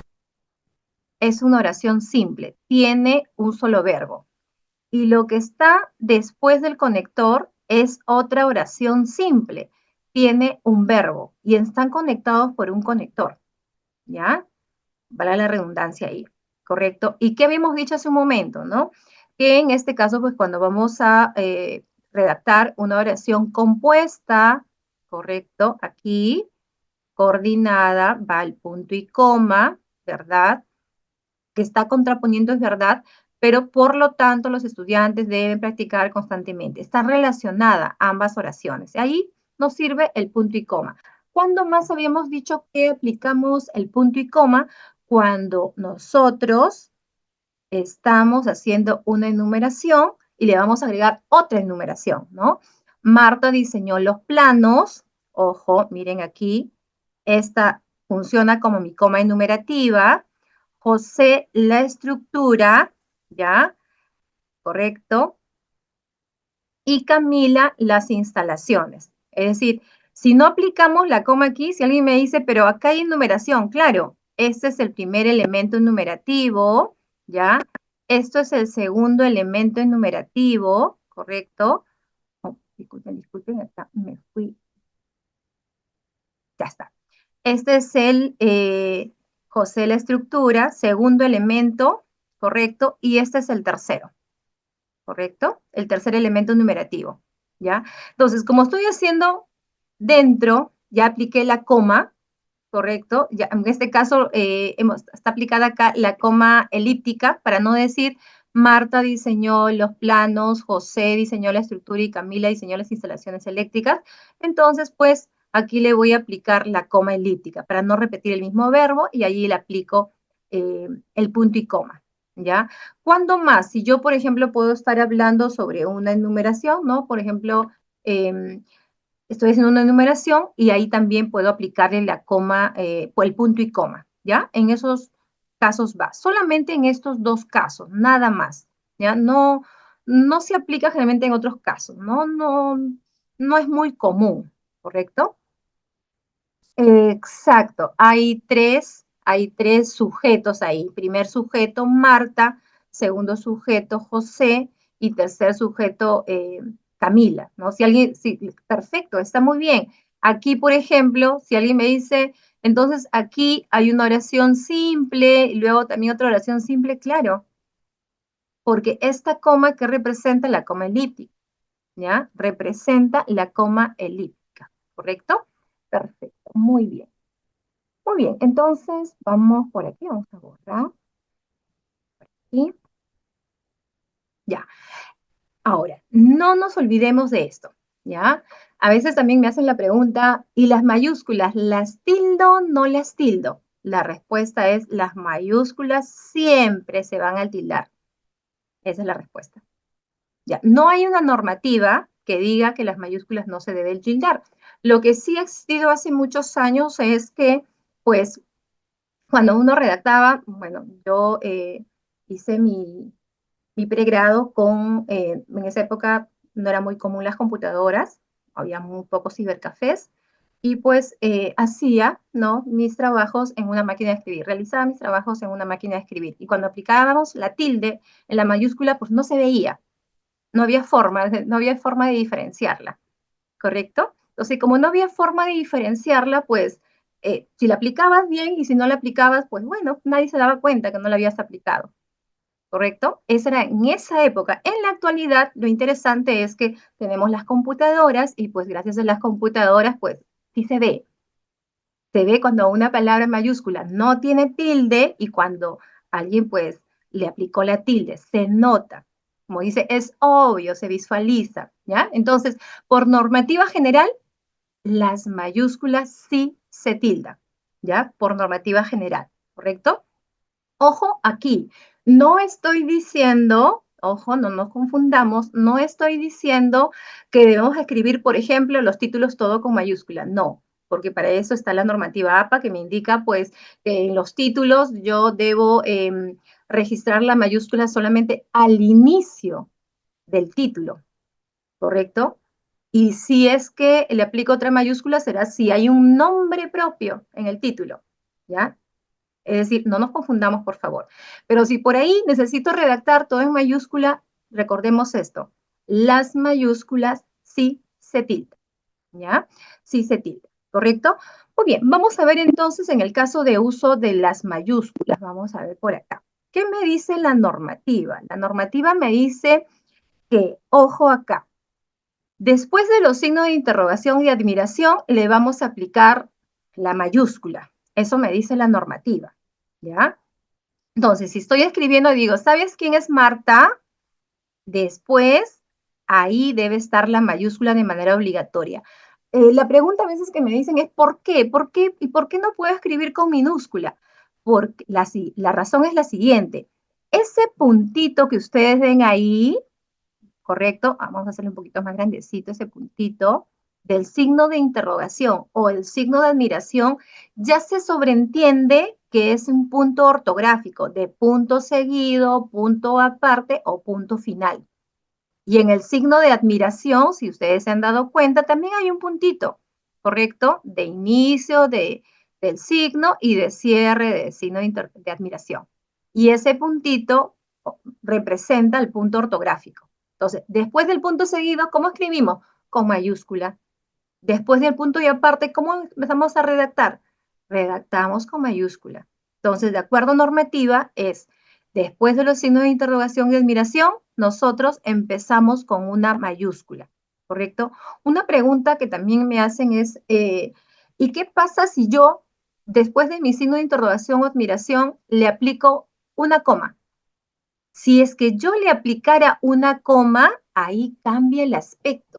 es una oración simple, tiene un solo verbo. Y lo que está después del conector es otra oración simple, tiene un verbo y están conectados por un conector, ¿ya? Vale la redundancia ahí, ¿correcto? ¿Y qué habíamos dicho hace un momento, no? Que en este caso, pues cuando vamos a redactar una oración compuesta, ¿correcto? Aquí, coordinada, va el punto y coma, ¿verdad? Que está contraponiendo es verdad, pero por lo tanto los estudiantes deben practicar constantemente. Está relacionada ambas oraciones. Ahí nos sirve el punto y coma. ¿Cuándo más habíamos dicho que aplicamos el punto y coma? Cuando nosotros estamos haciendo una enumeración y le vamos a agregar otra enumeración, ¿no? Marta diseñó los planos. Ojo, miren aquí. Esta funciona como mi coma enumerativa. José la estructura, ¿ya? Correcto. Y Camila las instalaciones. Es decir, si no aplicamos la coma aquí, si alguien me dice, pero acá hay enumeración, claro, este es el primer elemento enumerativo, ¿ya? Esto es el segundo elemento enumerativo, ¿correcto? Oh, disculpen, acá me fui. Ya está. Este es el José la estructura, segundo elemento, ¿correcto? Y este es el tercero, ¿correcto? El tercer elemento numerativo, ¿ya? Entonces, como estoy haciendo dentro, ya apliqué la coma, ¿correcto? Ya, en este caso está aplicada acá la coma elíptica para no decir Marta diseñó los planos, José diseñó la estructura y Camila diseñó las instalaciones eléctricas. Entonces, pues, aquí le voy a aplicar la coma elíptica para no repetir el mismo verbo y allí le aplico el punto y coma, ¿ya? ¿Cuándo más? Si yo, por ejemplo, puedo estar hablando sobre una enumeración, ¿no? Por ejemplo, estoy haciendo una enumeración y ahí también puedo aplicarle la coma, el punto y coma, ¿ya? En esos casos va. Solamente en estos dos casos, nada más, ¿ya? No, no se aplica generalmente en otros casos, ¿no? No es muy común, ¿correcto? Exacto, hay tres sujetos ahí. Primer sujeto, Marta, segundo sujeto, José, y tercer sujeto, Camila, ¿no? Si alguien, sí, perfecto, está muy bien. Aquí, por ejemplo, si alguien me dice, entonces aquí hay una oración simple, y luego también otra oración simple, claro, porque esta coma que representa la coma elíptica, ¿ya? Representa la coma elíptica, ¿correcto? Perfecto, muy bien. Muy bien, entonces vamos por aquí, vamos a borrar. Y ya. Ahora, no nos olvidemos de esto, ¿ya? A veces también me hacen la pregunta, ¿y las mayúsculas, las tildo, no las tildo? La respuesta es, las mayúsculas siempre se van a tildar. Esa es la respuesta. Ya, no hay una normativa que diga que las mayúsculas no se deben tildar. Lo que sí ha existido hace muchos años es que, pues, cuando uno redactaba, bueno, yo hice mi pregrado en esa época no era muy común las computadoras, había muy pocos cibercafés, y pues hacía, ¿no? Mis trabajos en una máquina de escribir, realizaba mis trabajos en una máquina de escribir, y cuando aplicábamos la tilde en la mayúscula, pues no se veía, no había forma de diferenciarla, ¿correcto? Entonces, como no había forma de diferenciarla, pues, si la aplicabas bien y si no la aplicabas, pues bueno, nadie se daba cuenta que no la habías aplicado, ¿correcto? Esa era en esa época. En la actualidad, lo interesante es que tenemos las computadoras y pues gracias a las computadoras, pues, sí se ve cuando una palabra en mayúscula no tiene tilde y cuando alguien pues le aplicó la tilde, se nota. Como dice, es obvio, se visualiza, ¿ya? Entonces, por normativa general, las mayúsculas sí se tildan, ¿ya? Por normativa general, ¿correcto? Ojo aquí, no estoy diciendo, ojo, no nos confundamos, no estoy diciendo que debemos escribir, por ejemplo, los títulos todo con mayúscula, no, porque para eso está la normativa APA que me indica, pues, que en los títulos yo debo registrar la mayúscula solamente al inicio del título, ¿correcto? Y si es que le aplico otra mayúscula, será si hay un nombre propio en el título, ¿ya? Es decir, no nos confundamos, por favor. Pero si por ahí necesito redactar todo en mayúscula, recordemos esto. Las mayúsculas sí se tildan, ¿ya? Sí se tildan, ¿correcto? Muy bien, vamos a ver entonces en el caso de uso de las mayúsculas. Vamos a ver por acá. ¿Qué me dice la normativa? La normativa me dice que, ojo acá, después de los signos de interrogación y admiración, le vamos a aplicar la mayúscula. Eso me dice la normativa, ¿ya? Entonces, si estoy escribiendo y digo, ¿sabes quién es Marta? Después, ahí debe estar la mayúscula de manera obligatoria. La pregunta a veces que me dicen es ¿por qué? ¿Por qué? ¿Y por qué no puedo escribir con minúscula? Porque la razón es la siguiente. Ese puntito que ustedes ven ahí, ¿correcto? Vamos a hacerle un poquito más grandecito ese puntito del signo de interrogación o el signo de admiración, ya se sobreentiende que es un punto ortográfico de punto seguido, punto aparte o punto final. Y en el signo de admiración, si ustedes se han dado cuenta, también hay un puntito, ¿correcto? De inicio del signo y de cierre del signo de admiración. Y ese puntito representa el punto ortográfico. Entonces, después del punto seguido, ¿cómo escribimos? Con mayúscula. Después del punto y aparte, ¿cómo empezamos a redactar? Redactamos con mayúscula. Entonces, de acuerdo a normativa, es después de los signos de interrogación y admiración, nosotros empezamos con una mayúscula, ¿correcto? Una pregunta que también me hacen es, ¿y qué pasa si yo, después de mi signo de interrogación o admiración, le aplico una coma? Si es que yo le aplicara una coma, ahí cambia el aspecto,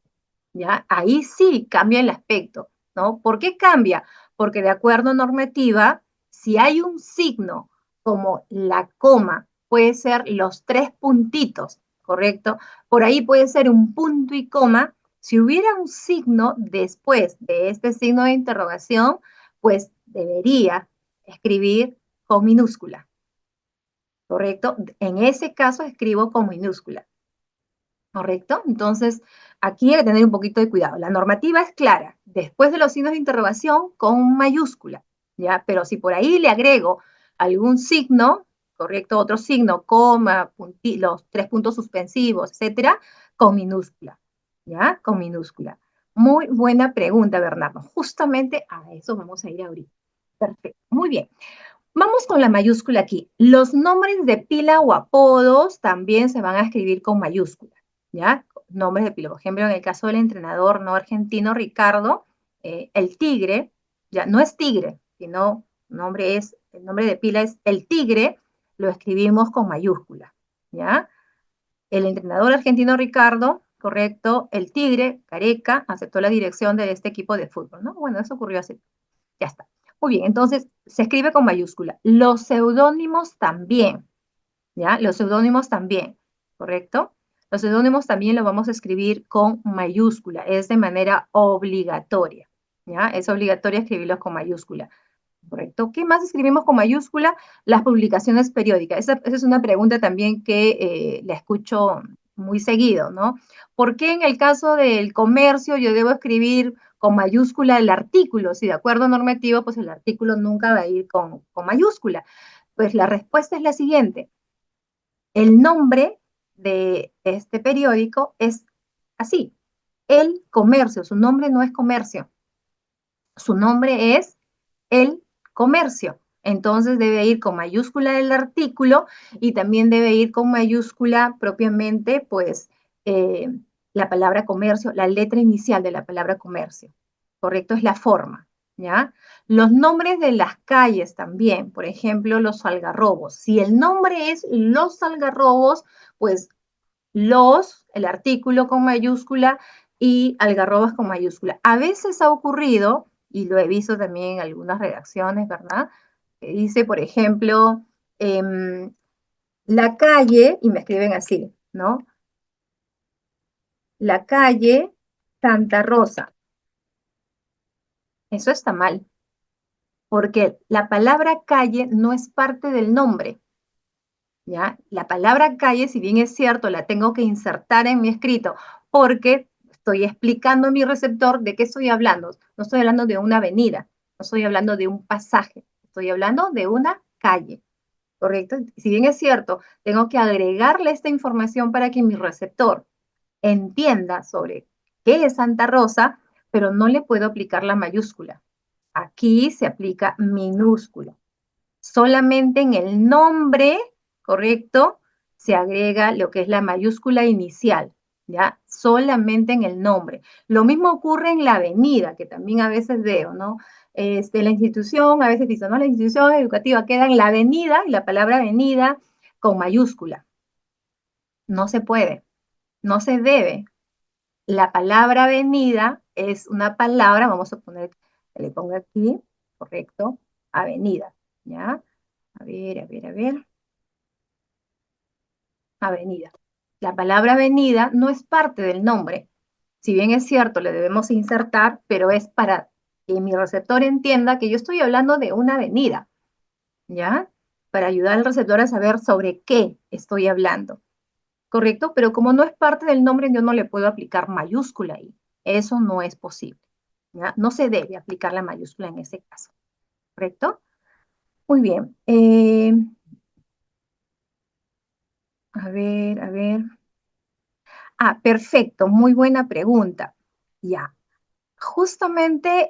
¿ya? Ahí sí cambia el aspecto, ¿no? ¿Por qué cambia? Porque de acuerdo a normativa, si hay un signo como la coma, puede ser los 3 puntitos, ¿correcto? Por ahí puede ser un punto y coma. Si hubiera un signo después de este signo de interrogación, pues debería escribir con minúscula, ¿correcto? En ese caso escribo con minúscula, ¿correcto? Entonces, aquí hay que tener un poquito de cuidado. La normativa es clara, después de los signos de interrogación con mayúscula, ¿ya? Pero si por ahí le agrego algún signo, ¿correcto? Otro signo, coma, los 3 puntos suspensivos, etcétera, con minúscula, ¿ya? Con minúscula. Muy buena pregunta, Bernardo. Justamente a eso vamos a ir ahorita. Perfecto, muy bien. Vamos con la mayúscula aquí. Los nombres de pila o apodos también se van a escribir con mayúscula, ¿ya? Nombres de pila. Por ejemplo, en el caso del entrenador no argentino Ricardo, el tigre, ya no es tigre, sino el nombre de pila es el tigre, lo escribimos con mayúscula, ¿ya? El entrenador argentino Ricardo, correcto, el tigre, Careca, aceptó la dirección de este equipo de fútbol, ¿no? Bueno, eso ocurrió así. Ya está. Muy bien, entonces se escribe con mayúscula. Los seudónimos también, ¿ya? Los seudónimos también, ¿correcto? Los seudónimos también lo vamos a escribir con mayúscula, es de manera obligatoria, ¿ya? Es obligatorio escribirlos con mayúscula, ¿correcto? ¿Qué más escribimos con mayúscula? Las publicaciones periódicas. Esa es una pregunta también que la escucho muy seguido, ¿no? ¿Por qué en el caso del comercio yo debo escribir con mayúscula el artículo? Si de acuerdo a normativo, pues el artículo nunca va a ir con mayúscula. Pues la respuesta es la siguiente. El nombre de este periódico es así. El Comercio, su nombre no es Comercio, su nombre es El Comercio. Entonces debe ir con mayúscula el artículo y también debe ir con mayúscula propiamente, pues, la palabra comercio, la letra inicial de la palabra comercio. ¿Correcto? Es la forma, ¿ya? Los nombres de las calles también, por ejemplo, los algarrobos. Si el nombre es Los Algarrobos, pues el artículo con mayúscula y algarrobas con mayúscula. A veces ha ocurrido, y lo he visto también en algunas redacciones, ¿verdad? Que dice, por ejemplo, la calle, y me escriben así, ¿no? La calle Santa Rosa. Eso está mal, porque la palabra calle no es parte del nombre. ¿Ya? La palabra calle, si bien es cierto, la tengo que insertar en mi escrito porque estoy explicando a mi receptor de qué estoy hablando. No estoy hablando de una avenida, no estoy hablando de un pasaje, estoy hablando de una calle, ¿correcto? Si bien es cierto, tengo que agregarle esta información para que mi receptor entienda sobre qué es Santa Rosa, pero no le puedo aplicar la mayúscula. Aquí se aplica minúscula. Solamente en el nombre, ¿correcto? Se agrega lo que es la mayúscula inicial, ¿ya? Solamente en el nombre. Lo mismo ocurre en la avenida, que también a veces veo, ¿no? La institución, a veces dicen, ¿no? La institución educativa queda en la avenida y la palabra avenida con mayúscula. No se puede, no se debe. La palabra avenida es una palabra, vamos a poner, que le pongo aquí, ¿correcto? Avenida, ¿ya? A ver, a ver, a ver. Avenida. La palabra avenida no es parte del nombre. Si bien es cierto, le debemos insertar, pero es para que mi receptor entienda que yo estoy hablando de una avenida, ¿ya? Para ayudar al receptor a saber sobre qué estoy hablando, ¿correcto? Pero como no es parte del nombre, yo no le puedo aplicar mayúscula ahí. Eso no es posible, ¿ya? No se debe aplicar la mayúscula en ese caso, ¿correcto? Muy bien. A ver, a ver. Ah, perfecto, muy buena pregunta. Ya, justamente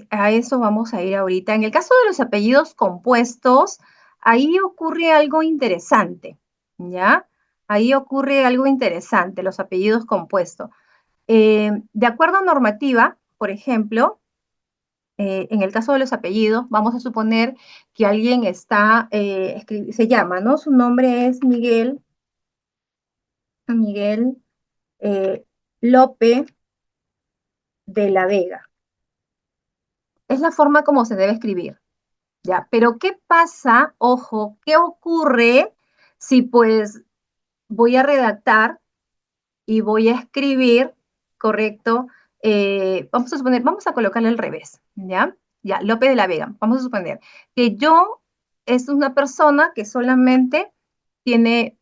a eso vamos a ir ahorita. En el caso de los apellidos compuestos, ahí ocurre algo interesante, ¿ya? Ahí ocurre algo interesante, los apellidos compuestos. De acuerdo a normativa, por ejemplo, en el caso de los apellidos, vamos a suponer que alguien está, se llama, ¿no? Su nombre es Miguel Lope de la Vega. Es la forma como se debe escribir, ¿ya? Pero ¿qué pasa? Ojo, ¿qué ocurre si pues voy a redactar y voy a escribir, ¿correcto? Vamos a suponer, vamos a colocarle al revés, ¿ya? Ya, Lope de la Vega. Vamos a suponer que yo es una persona que solamente tiene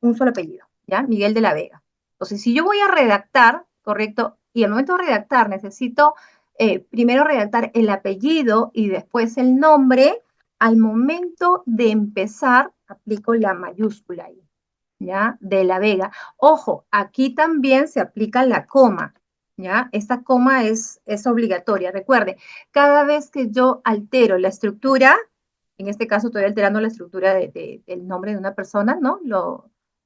un solo apellido, ¿ya? Miguel de la Vega. Entonces, si yo voy a redactar, ¿correcto? Y al momento de redactar necesito primero redactar el apellido y después el nombre, al momento de empezar aplico la mayúscula ahí, ¿ya? De la Vega. Ojo, aquí también se aplica la coma, ¿ya? Esta coma es obligatoria. Recuerde, cada vez que yo altero la estructura, en este caso estoy alterando la estructura del nombre de una persona, ¿no?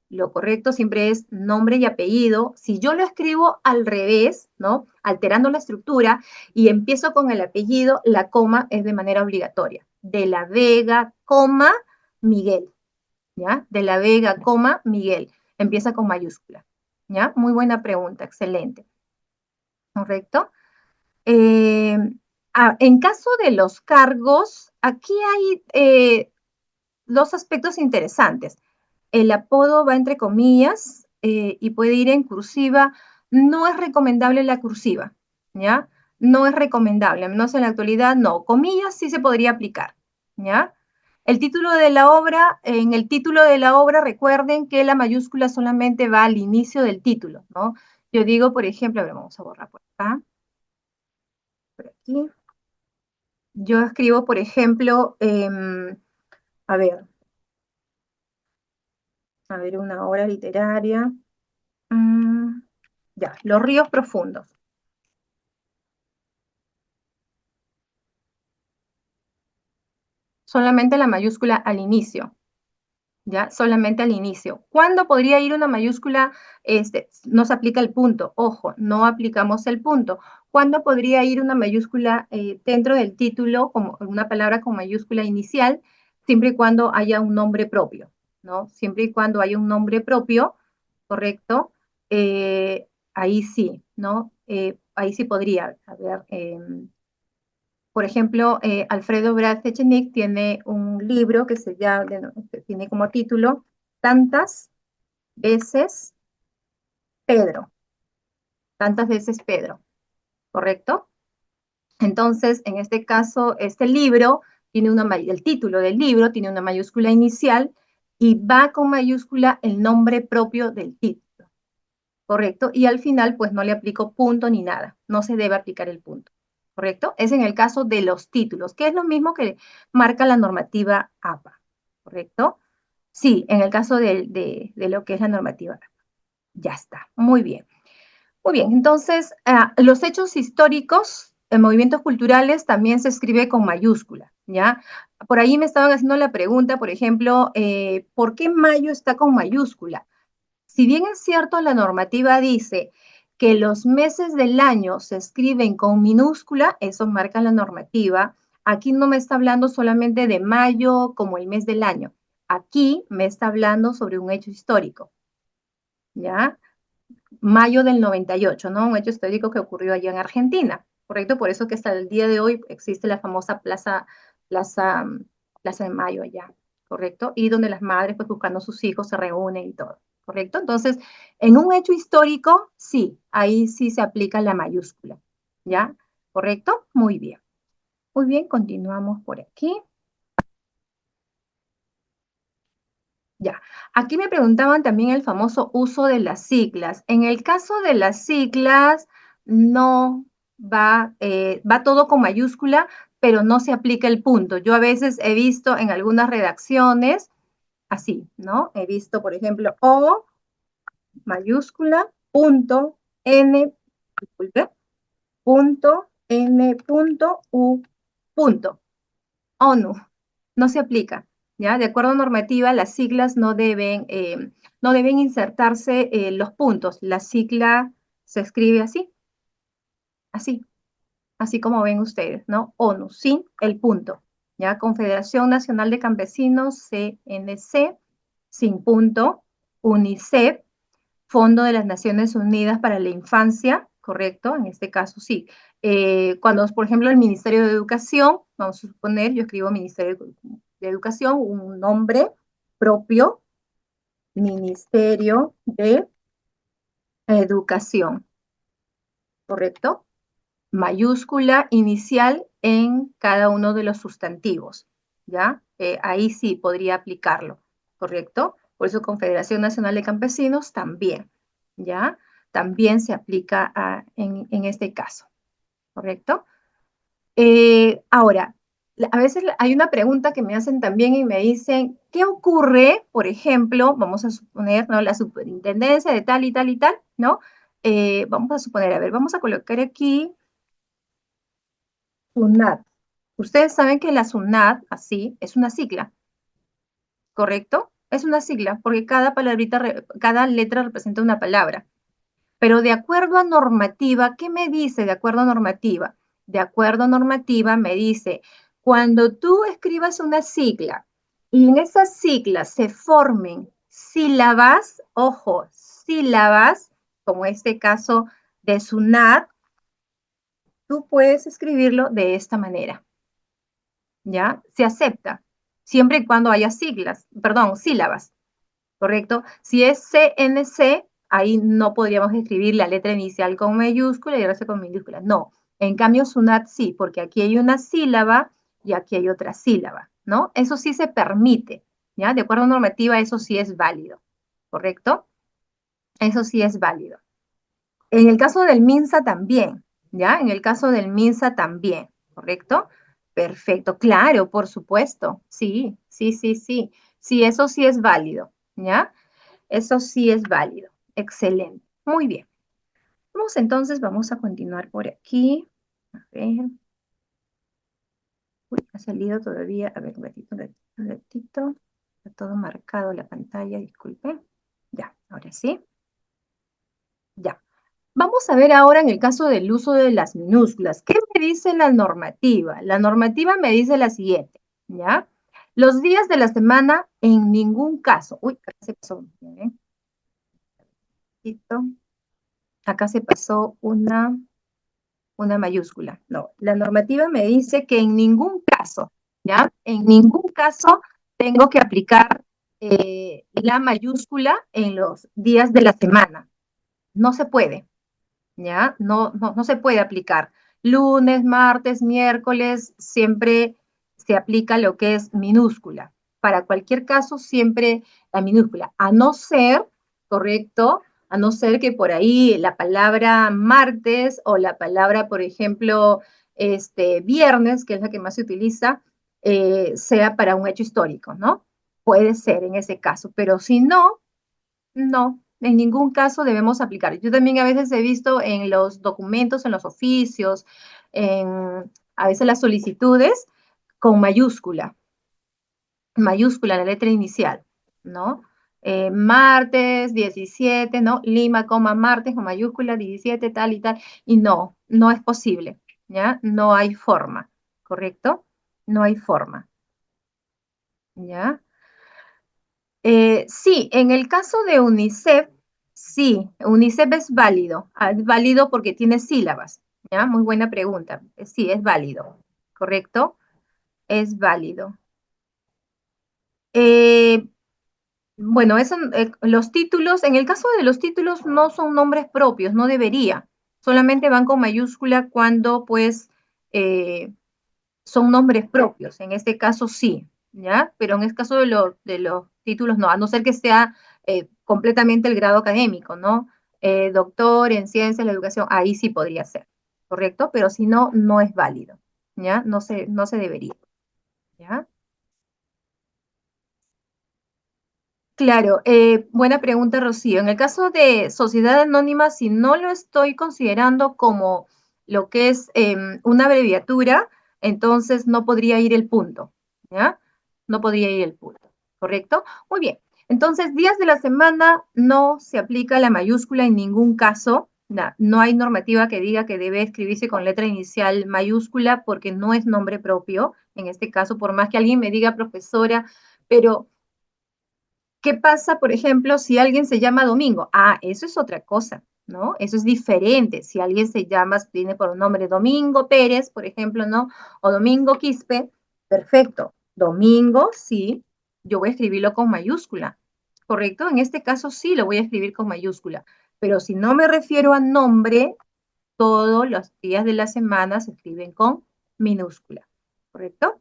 Lo correcto siempre es nombre y apellido. Si yo lo escribo al revés, ¿no? Alterando la estructura y empiezo con el apellido, la coma es de manera obligatoria. De la Vega, coma, Miguel. ¿Ya? De la Vega, coma, Miguel. Empieza con mayúscula, ¿ya? Muy buena pregunta, excelente. ¿Correcto? Eh, en caso de los cargos, aquí hay dos aspectos interesantes. El apodo va entre comillas y puede ir en cursiva. No es recomendable la cursiva, ¿ya? No es recomendable, menos en la actualidad, no. Comillas sí se podría aplicar, ¿ya? El título de la obra, en el título de la obra, recuerden que la mayúscula solamente va al inicio del título, ¿no? Yo digo, por ejemplo, a ver, vamos a borrar por acá, por aquí. Yo escribo, por ejemplo, a ver, A ver, una obra literaria. Ya, Los ríos profundos. Solamente la mayúscula al inicio. ¿Ya? Solamente al inicio. ¿Cuándo podría ir una mayúscula? No se aplica el punto. Ojo, no aplicamos el punto. ¿Cuándo podría ir una mayúscula dentro del título, como una palabra con mayúscula inicial? Siempre y cuando haya un nombre propio, ¿no? Siempre y cuando haya un nombre propio, ¿correcto? Ahí sí, ¿no? Ahí sí podría haber. Por ejemplo, Alfredo Brad Echenique tiene un libro que que tiene como título Tantas veces Pedro. Tantas veces Pedro, ¿correcto? Entonces, en este caso, este libro tiene el título del libro tiene una mayúscula inicial y va con mayúscula el nombre propio del título, ¿correcto? Y al final, pues no le aplico punto ni nada. No se debe aplicar el punto, ¿correcto? Es en el caso de los títulos, que es lo mismo que marca la normativa APA, ¿correcto? Sí, en el caso de lo que es la normativa APA. Ya está, muy bien. Muy bien, entonces, los hechos históricos, movimientos culturales, también se escribe con mayúscula, ¿ya? Por ahí me estaban haciendo la pregunta, por ejemplo, ¿por qué mayo está con mayúscula? Si bien es cierto, la normativa dice que los meses del año se escriben con minúscula, eso marca la normativa. Aquí no me está hablando solamente de mayo como el mes del año. Aquí me está hablando sobre un hecho histórico, ¿ya? Mayo del 98, ¿no? Un hecho histórico que ocurrió allá en Argentina, ¿correcto? Por eso que hasta el día de hoy existe la famosa plaza, plaza de Mayo allá, ¿correcto? Y donde las madres, pues buscando a sus hijos, se reúnen y todo, ¿correcto? Entonces, en un hecho histórico, sí, ahí sí se aplica la mayúscula, ¿ya? ¿Correcto? Muy bien. Muy bien, continuamos por aquí. Ya, aquí me preguntaban también el famoso uso de las siglas. En el caso de las siglas, no va todo con mayúscula, pero no se aplica el punto. Yo a veces he visto en algunas redacciones así, ¿no? He visto, por ejemplo, O mayúscula, punto, N, disculpe, punto, N, punto, U, punto. ONU, no se aplica, ¿ya? De acuerdo a normativa, las siglas no deben insertarse los puntos. La sigla se escribe así, así, así como ven ustedes, ¿no? ONU, sin el punto, ¿ya? Confederación Nacional de Campesinos, CNC, sin punto, UNICEF, Fondo de las Naciones Unidas para la Infancia, ¿correcto? En este caso sí. Cuando, por ejemplo, el Ministerio de Educación, vamos a suponer, yo escribo Ministerio de Educación, un nombre propio, Ministerio de Educación, ¿correcto? Mayúscula inicial en cada uno de los sustantivos, ¿ya? Ahí sí podría aplicarlo, ¿correcto? Por eso Confederación Nacional de Campesinos también, ¿ya? También se aplica en este caso, ¿correcto? Ahora, a veces hay una pregunta que me hacen también y me dicen, ¿qué ocurre, por ejemplo, vamos a suponer, ¿no? La superintendencia de tal y tal y tal, ¿no? Vamos a suponer, a ver, vamos a colocar aquí SUNAT. Ustedes saben que la SUNAT, así, es una sigla, ¿correcto? Es una sigla porque cada letra representa una palabra. Pero de acuerdo a normativa, ¿qué me dice de acuerdo a normativa? De acuerdo a normativa me dice, cuando tú escribas una sigla y en esas siglas se formen sílabas, ojo, sílabas, como este caso de SUNAT, tú puedes escribirlo de esta manera. ¿Ya? Se acepta, siempre y cuando haya sílabas, ¿correcto? Si es CNC, ahí no podríamos escribir la letra inicial con mayúscula y el resto con minúscula. No, en cambio SUNAT sí, porque aquí hay una sílaba y aquí hay otra sílaba, ¿no? Eso sí se permite, ¿ya? De acuerdo a normativa, eso sí es válido, ¿correcto? Eso sí es válido. En el caso del MINSA también, ¿ya? En el caso del MINSA también, ¿correcto? Perfecto, claro, por supuesto. Sí, sí, sí, sí. Sí, eso sí es válido, ¿ya? Eso sí es válido. Excelente. Muy bien. Vamos a continuar por aquí. A ver. Uy, ha salido todavía. A ver, un ratito, un ratito, un ratito. Está todo marcado la pantalla, disculpe. Ya, ahora sí. Ya. Vamos a ver ahora en el caso del uso de las minúsculas. ¿Qué me dice la normativa? La normativa me dice la siguiente, ¿ya? Los días de la semana en ningún caso. Uy, acá se pasó. ¿Eh? Acá se pasó una mayúscula. No, la normativa me dice que en ningún caso, ¿ya? En ningún caso tengo que aplicar la mayúscula en los días de la semana. No se puede, ¿ya? No se puede aplicar. Lunes, martes, miércoles, siempre se aplica lo que es minúscula. Para cualquier caso, siempre la minúscula, a no ser, correcto, a no ser que por ahí la palabra martes o la palabra, por ejemplo, viernes, que es la que más se utiliza, sea para un hecho histórico, ¿no? Puede ser en ese caso, pero si no, no, en ningún caso debemos aplicar. Yo también a veces he visto en los documentos, en los oficios, a veces las solicitudes con mayúscula la letra inicial, ¿no? Martes 17, ¿no? Lima, coma, martes con mayúscula 17, tal y tal, y no es posible, ¿ya? No hay forma, ¿correcto? No hay forma, ¿ya? Sí, en el caso de UNICEF, sí, UNICEF es válido porque tiene sílabas, ¿ya? Muy buena pregunta. Sí, es válido, ¿correcto? Es válido. Eh, bueno, los títulos, en el caso de los títulos no son nombres propios, no debería. Solamente van con mayúscula cuando, pues, son nombres propios, en este caso sí, ¿ya? Pero en el caso de los títulos no, a no ser que sea completamente el grado académico, ¿no? Doctor en ciencias de la educación, ahí sí podría ser, ¿correcto? Pero si no, no es válido, ¿ya? No se debería, ¿ya? Claro, buena pregunta, Rocío. En el caso de sociedad anónima, si no lo estoy considerando como lo que es una abreviatura, entonces no podría ir el punto, ¿ya? No podría ir el punto, ¿correcto? Muy bien. Entonces, días de la semana no se aplica la mayúscula en ningún caso. No hay normativa que diga que debe escribirse con letra inicial mayúscula porque no es nombre propio. En este caso, por más que alguien me diga profesora, pero ¿qué pasa, por ejemplo, si alguien se llama Domingo? Ah, eso es otra cosa, ¿no? Eso es diferente. Si alguien se llama, tiene por un nombre Domingo Pérez, por ejemplo, ¿no? O Domingo Quispe, perfecto. Domingo, sí, yo voy a escribirlo con mayúscula, ¿correcto? En este caso sí lo voy a escribir con mayúscula. Pero si no me refiero a nombre, todos los días de la semana se escriben con minúscula, ¿correcto?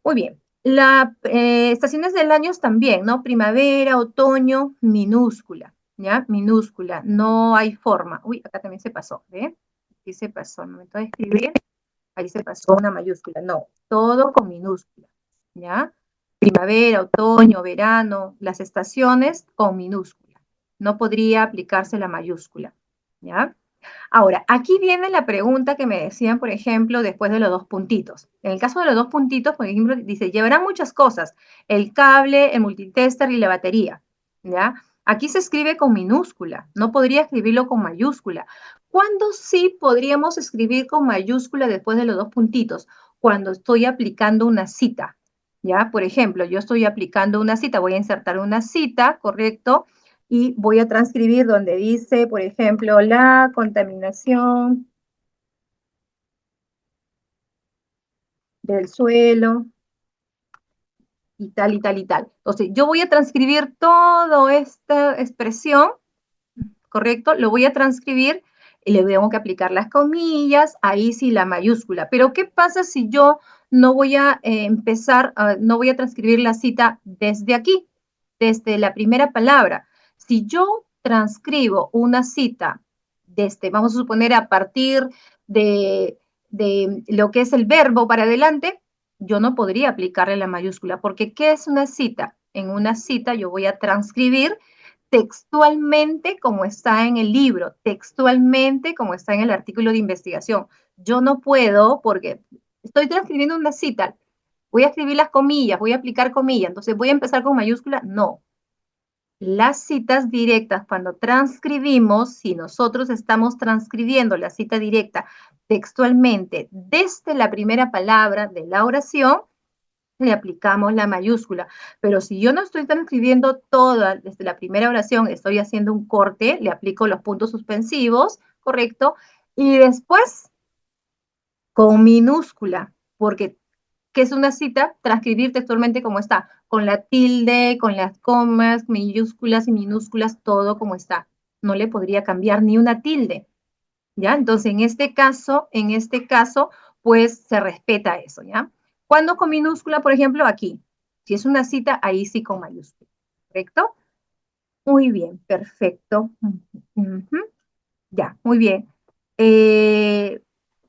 Muy bien. Las estaciones del año también, ¿no? Primavera, otoño, minúscula, ¿ya? Minúscula, no hay forma. Uy, acá también se pasó, ¿ve? Aquí se pasó, al momento de escribir, ahí se pasó una mayúscula. No, todo con minúscula, ¿ya? Primavera, otoño, verano, las estaciones con minúscula. No podría aplicarse la mayúscula, ¿ya? Ahora, aquí viene la pregunta que me decían, por ejemplo, después de los dos puntitos. En el caso de los dos puntitos, por ejemplo, dice, llevarán muchas cosas, el cable, el multitester y la batería, ¿ya? Aquí se escribe con minúscula, no podría escribirlo con mayúscula. ¿Cuándo sí podríamos escribir con mayúscula después de los dos puntitos? Cuando estoy aplicando una cita, ¿ya? Por ejemplo, yo estoy aplicando una cita, voy a insertar una cita, ¿correcto? Y voy a transcribir donde dice, por ejemplo, la contaminación del suelo y tal y tal y tal. Entonces, yo voy a transcribir toda esta expresión, ¿correcto? Lo voy a transcribir y le tengo que aplicar las comillas, ahí sí la mayúscula. Pero, ¿qué pasa si yo no voy a no voy a transcribir la cita desde aquí, desde la primera palabra? Si yo transcribo una cita desde, vamos a suponer, a partir de lo que es el verbo para adelante, yo no podría aplicarle la mayúscula, porque ¿qué es una cita? En una cita yo voy a transcribir textualmente como está en el libro, textualmente como está en el artículo de investigación. Yo no puedo, porque estoy transcribiendo una cita, voy a escribir las comillas, voy a aplicar comillas, entonces voy a empezar con mayúscula, no. Las citas directas, cuando transcribimos, si nosotros estamos transcribiendo la cita directa textualmente desde la primera palabra de la oración, le aplicamos la mayúscula. Pero si yo no estoy transcribiendo toda desde la primera oración, estoy haciendo un corte, le aplico los puntos suspensivos, ¿correcto? Y después con minúscula, porque ¿qué es una cita? Transcribir textualmente como está, con la tilde, con las comas, mayúsculas y minúsculas, todo como está. No le podría cambiar ni una tilde, ¿ya? Entonces, en este caso, pues se respeta eso, ¿ya? Cuando con minúscula, por ejemplo, aquí. Si es una cita, ahí sí con mayúscula, ¿correcto? Muy bien, perfecto. Ya, muy bien.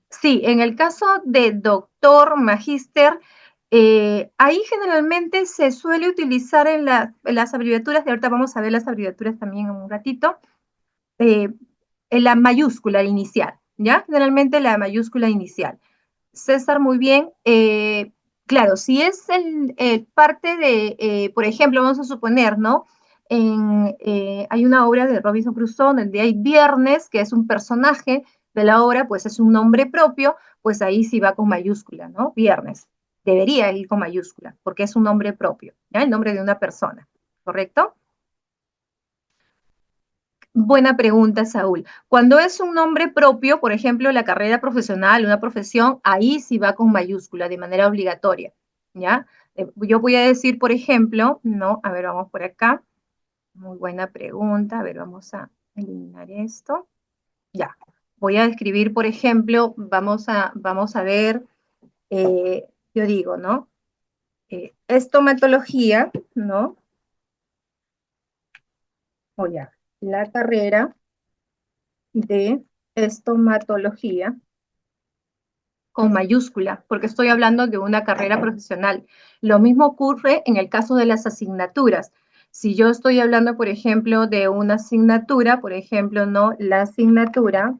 Sí, en el caso de doctor, magíster, ahí generalmente se suele utilizar en las abreviaturas, y ahorita vamos a ver las abreviaturas también en un ratito, en la mayúscula inicial, ¿ya? Generalmente la mayúscula inicial. César, muy bien. Claro, si es parte de, por ejemplo, vamos a suponer, ¿no? Hay una obra de Robinson Crusoe donde hay Viernes, que es un personaje de la obra, pues es un nombre propio, pues ahí sí va con mayúscula, ¿no? Viernes. Debería ir con mayúscula, porque es un nombre propio, ¿ya? El nombre de una persona, ¿correcto? Buena pregunta, Saúl. Cuando es un nombre propio, por ejemplo, la carrera profesional, una profesión, ahí sí va con mayúscula de manera obligatoria, ¿ya? Yo voy a decir, por ejemplo, no, a ver, vamos por acá. Muy buena pregunta. A ver, vamos a eliminar esto. Ya. Voy a escribir, por ejemplo, vamos a ver, yo digo, ¿no? Estomatología, ¿no? O ya, la carrera de estomatología con mayúscula, porque estoy hablando de una carrera profesional. Lo mismo ocurre en el caso de las asignaturas. Si yo estoy hablando, por ejemplo, de una asignatura, por ejemplo, no, la asignatura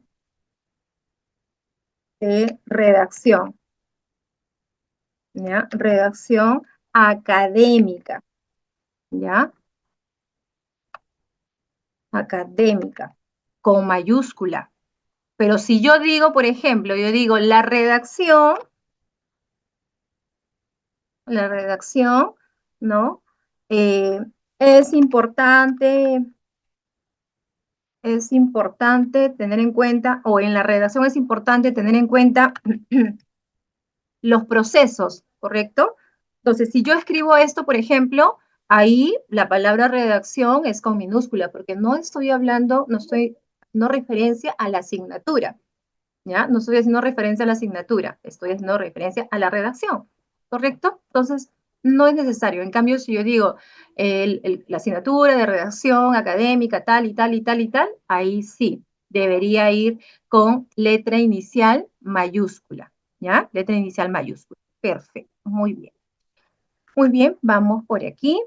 de redacción, ¿ya? Redacción académica, ¿ya? Académica, con mayúscula. Pero si yo digo, por ejemplo, yo digo la redacción, ¿no? Eh, es importante, tener en cuenta, o en la redacción es importante tener en cuenta los procesos, ¿correcto? Entonces, si yo escribo esto, por ejemplo, ahí la palabra redacción es con minúscula, porque no estoy hablando, no referencia a la asignatura, ¿ya? No estoy haciendo referencia a la asignatura, estoy haciendo referencia a la redacción, ¿correcto? Entonces, no es necesario. En cambio, si yo digo la asignatura de redacción académica, tal y tal y tal y tal, ahí sí, debería ir con letra inicial mayúscula, ¿ya? Letra inicial mayúscula. Perfecto, muy bien. Muy bien, vamos por aquí.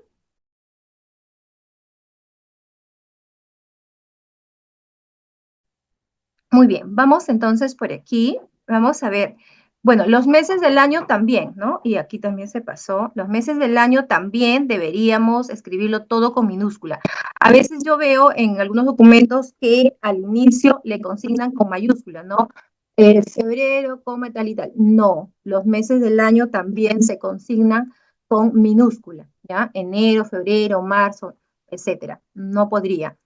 Muy bien, vamos entonces por aquí. Vamos a ver. Bueno, los meses del año también, ¿no? Y aquí también se pasó. Los meses del año también deberíamos escribirlo todo con minúscula. A veces yo veo en algunos documentos que al inicio le consignan con mayúscula, ¿no? Febrero, coma, tal y tal. No, los meses del año también se consignan con minúscula, ¿ya? Enero, febrero, marzo, etcétera. No podría.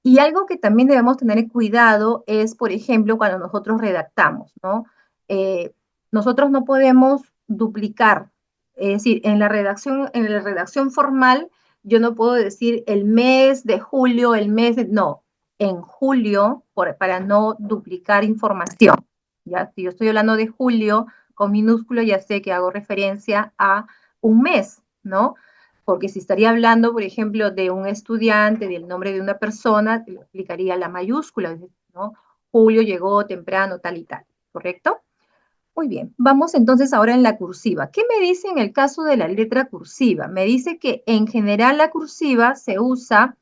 Y algo que también debemos tener cuidado es, por ejemplo, cuando nosotros redactamos, ¿no? Eh, nosotros no podemos duplicar, es decir, en la redacción formal, yo no puedo decir el mes de julio, no, en julio, para no duplicar información, ¿ya? Si yo estoy hablando de julio con minúsculo, ya sé que hago referencia a un mes, ¿no? Porque si estaría hablando, por ejemplo, de un estudiante, del nombre de una persona, le aplicaría la mayúscula, ¿no? Julio llegó temprano, tal y tal, ¿correcto? Muy bien, vamos entonces ahora en la cursiva. ¿Qué me dice en el caso de la letra cursiva? Me dice que en general la cursiva se usa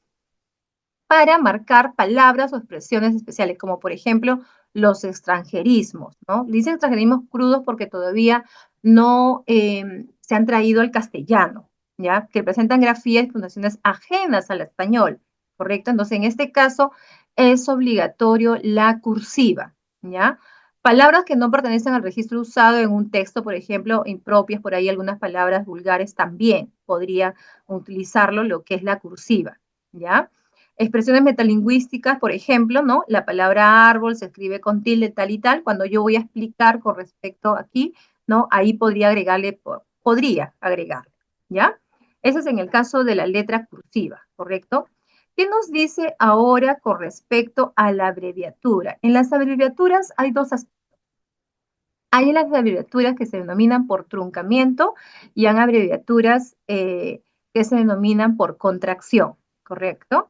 para marcar palabras o expresiones especiales, como por ejemplo los extranjerismos, ¿no? Dicen extranjerismos crudos porque todavía no se han traído al castellano, ¿ya? Que presentan grafías y fundaciones ajenas al español, ¿correcto? Entonces, en este caso es obligatorio la cursiva, ¿ya? Palabras que no pertenecen al registro usado en un texto, por ejemplo, impropias, por ahí algunas palabras vulgares también podría utilizarlo lo que es la cursiva, ¿ya? Expresiones metalingüísticas, por ejemplo, ¿no? La palabra árbol se escribe con tilde tal y tal. Cuando yo voy a explicar con respecto aquí, ¿no? Ahí podría agregarle, ¿ya? Eso es en el caso de la letra cursiva, ¿correcto? ¿Qué nos dice ahora con respecto a la abreviatura? En las abreviaturas hay dos aspectos. Hay las abreviaturas que se denominan por truncamiento y hay abreviaturas que se denominan por contracción, ¿correcto?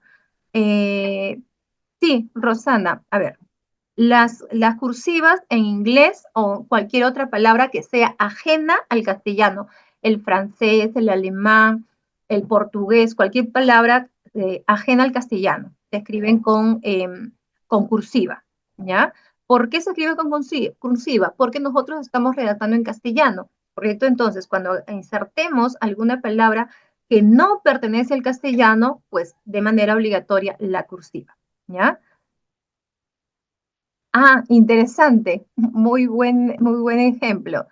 Sí, Rosana, a ver, las cursivas en inglés o cualquier otra palabra que sea ajena al castellano, el francés, el alemán, el portugués, cualquier palabra ajena al castellano, se escriben con cursiva, ¿ya? ¿Por qué se escribe con cursiva? Porque nosotros estamos redactando en castellano, ¿correcto? Entonces, cuando insertemos alguna palabra que no pertenece al castellano, pues de manera obligatoria la cursiva, ¿ya? Ah, interesante. Muy buen ejemplo.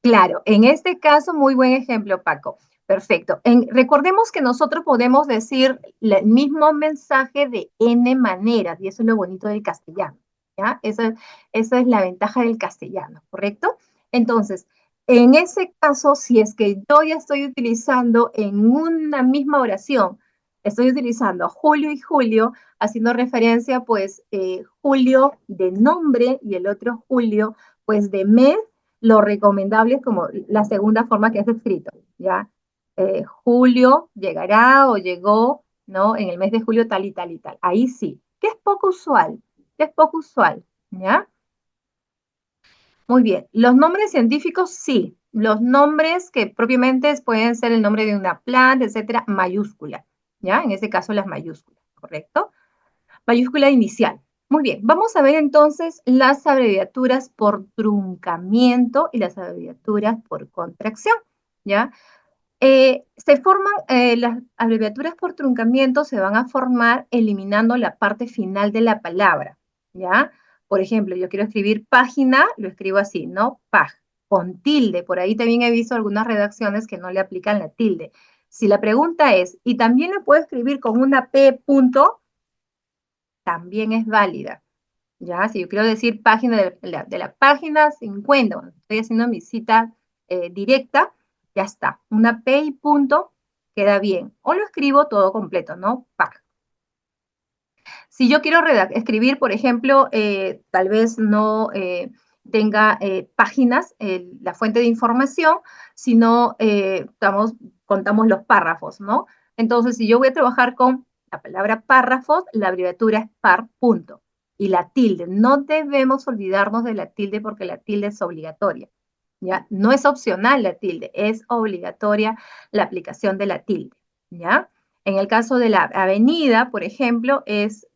Claro, en este caso, muy buen ejemplo, Paco. Perfecto. Recordemos que nosotros podemos decir el mismo mensaje de N maneras, y eso es lo bonito del castellano, ¿ya? Esa es la ventaja del castellano, ¿correcto? Entonces, en ese caso, si es que yo ya estoy utilizando en una misma oración, estoy utilizando Julio y Julio, haciendo referencia, pues, Julio de nombre y el otro Julio, pues, de mes, lo recomendable es como la segunda forma que has escrito, ¿ya? Julio llegará o llegó, ¿no? En el mes de julio tal y tal y tal. Ahí sí, que es poco usual, que es poco usual, ¿ya? Muy bien. Los nombres científicos, sí. Los nombres que propiamente pueden ser el nombre de una planta, etcétera, mayúscula, ¿ya? En ese caso las mayúsculas, ¿correcto? Mayúscula inicial. Muy bien, vamos a ver entonces las abreviaturas por truncamiento y las abreviaturas por contracción, ¿ya? Las abreviaturas por truncamiento se van a formar eliminando la parte final de la palabra, ¿ya? Por ejemplo, yo quiero escribir página, lo escribo así, ¿no? Pag, con tilde. Por ahí también he visto algunas redacciones que no le aplican la tilde. Si la pregunta es, ¿y también lo puedo escribir con una P punto? También es válida, ¿ya? Si yo quiero decir página de la página 50, bueno, estoy haciendo mi cita directa, ya está. Una P y punto queda bien. O lo escribo todo completo, ¿no? Pac. Si yo quiero escribir, por ejemplo, tal vez no tenga páginas, la fuente de información, sino contamos los párrafos, ¿no? Entonces, si yo voy a trabajar con la palabra párrafos, la abreviatura es par, punto. Y la tilde, no debemos olvidarnos de la tilde porque la tilde es obligatoria, ¿ya? No es opcional la tilde, es obligatoria la aplicación de la tilde, ¿ya? En el caso de la avenida, por ejemplo, es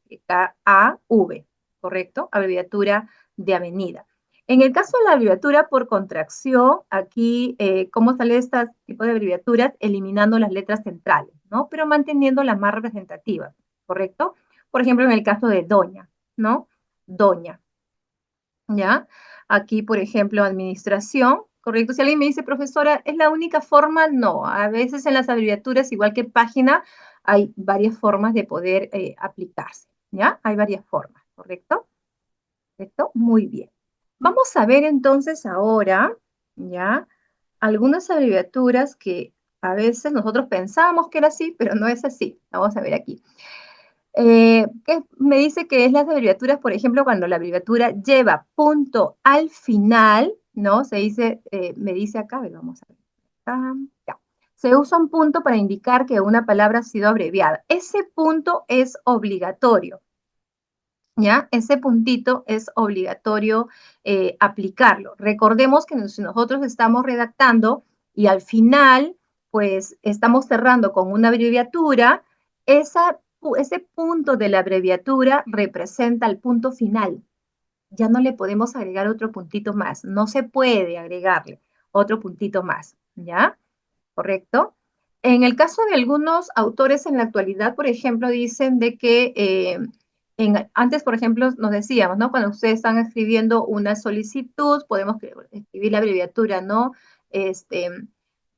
AV, ¿correcto? Abreviatura de avenida. En el caso de la abreviatura por contracción, aquí, ¿cómo sale este tipo de abreviaturas? Eliminando las letras centrales, ¿no? Pero manteniendo las más representativas, ¿correcto? Por ejemplo, en el caso de doña, ¿no? Doña, ¿ya? Aquí, por ejemplo, administración, ¿correcto? Si alguien me dice, profesora, ¿es la única forma? No, a veces en las abreviaturas, igual que página, hay varias formas de poder aplicarse, ¿ya? Hay varias formas, ¿correcto? ¿Correcto? Muy bien. Vamos a ver entonces ahora, ¿ya? Algunas abreviaturas que a veces nosotros pensábamos que era así, pero no es así. Vamos a ver aquí. Me dice que es las abreviaturas, por ejemplo, cuando la abreviatura lleva punto al final, ¿no? Se dice, me dice acá, a ver, vamos a ver. Acá, ya. Se usa un punto para indicar que una palabra ha sido abreviada. Ese punto es obligatorio, ¿ya? Ese puntito es obligatorio aplicarlo. Recordemos que si nosotros estamos redactando y al final pues estamos cerrando con una abreviatura, ese punto de la abreviatura representa el punto final. Ya no le podemos agregar otro puntito más. No se puede agregarle otro puntito más, ¿ya? ¿Correcto? En el caso de algunos autores en la actualidad, por ejemplo, dicen de que antes, por ejemplo, nos decíamos, ¿no? Cuando ustedes están escribiendo una solicitud, podemos escribir la abreviatura, ¿no?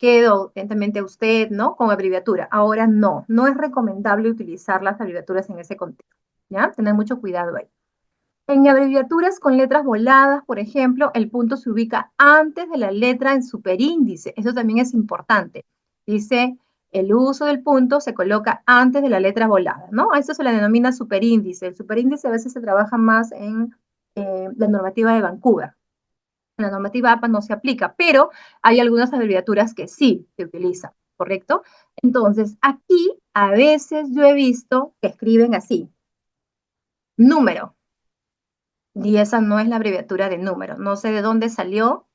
Quedo atentamente a usted, ¿no? Como abreviatura. Ahora no es recomendable utilizar las abreviaturas en ese contexto, ¿ya? Tener mucho cuidado ahí. En abreviaturas con letras voladas, por ejemplo, el punto se ubica antes de la letra en superíndice. Eso también es importante. Dice, el uso del punto se coloca antes de la letra volada, ¿no? A eso se le denomina superíndice. El superíndice a veces se trabaja más en la normativa de Vancouver. En la normativa APA no se aplica, pero hay algunas abreviaturas que sí se utilizan, ¿correcto? Entonces, aquí a veces yo he visto que escriben así, número. Y esa no es la abreviatura de número. No sé de dónde salió,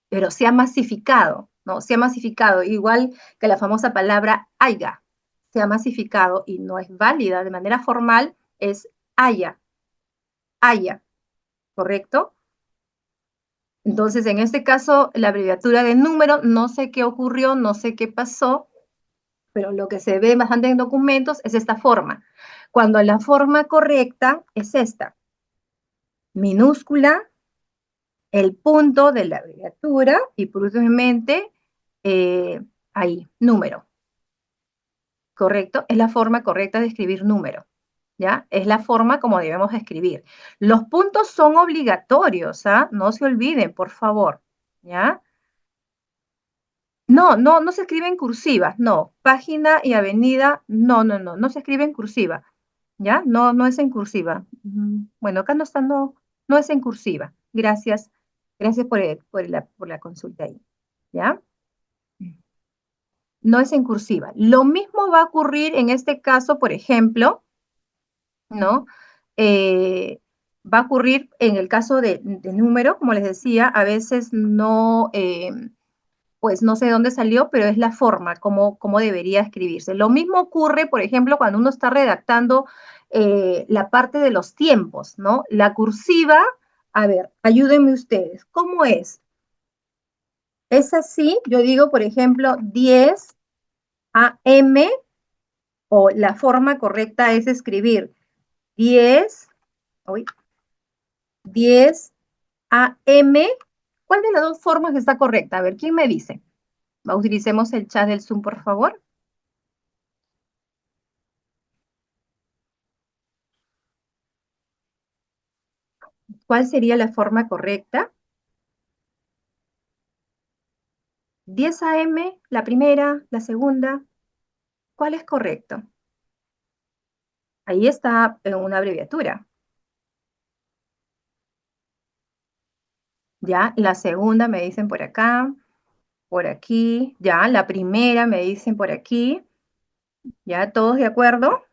pero se ha masificado, ¿no? Se ha masificado, igual que la famosa palabra haya. Se ha masificado y no es válida de manera formal, es haya, ¿correcto? Entonces, en este caso, la abreviatura de número, no sé qué ocurrió, no sé qué pasó, pero lo que se ve bastante en documentos es esta forma. Cuando la forma correcta es esta, minúscula, el punto de la abreviatura y por últimamente ahí, número. ¿Correcto? Es la forma correcta de escribir número. ¿Ya? Es la forma como debemos escribir. Los puntos son obligatorios, ¿ah? No se olviden, por favor. ¿Ya? No se escribe en cursiva, no. Página y avenida, no se escribe en cursiva. ¿Ya? No es en cursiva. Bueno, acá no es en cursiva. Gracias. Gracias por la consulta ahí. ¿Ya? No es en cursiva. Lo mismo va a ocurrir en este caso, por ejemplo, ¿no? Va a ocurrir en el caso de número, como les decía, a veces no, pues no sé de dónde salió, pero es la forma como debería escribirse. Lo mismo ocurre, por ejemplo, cuando uno está redactando la parte de los tiempos, ¿no? La cursiva, a ver, ayúdenme ustedes, ¿cómo es? Es así, yo digo, por ejemplo, 10 AM, o la forma correcta es escribir 10, 10 AM. ¿Cuál de las dos formas está correcta? A ver, ¿quién me dice? Utilicemos el chat del Zoom, por favor. ¿Cuál sería la forma correcta? 10 AM, la primera, la segunda. ¿Cuál es correcto? Ahí está en una abreviatura. Ya, la segunda me dicen por acá, por aquí. Ya, la primera me dicen por aquí. ¿Ya? ¿Todos de acuerdo?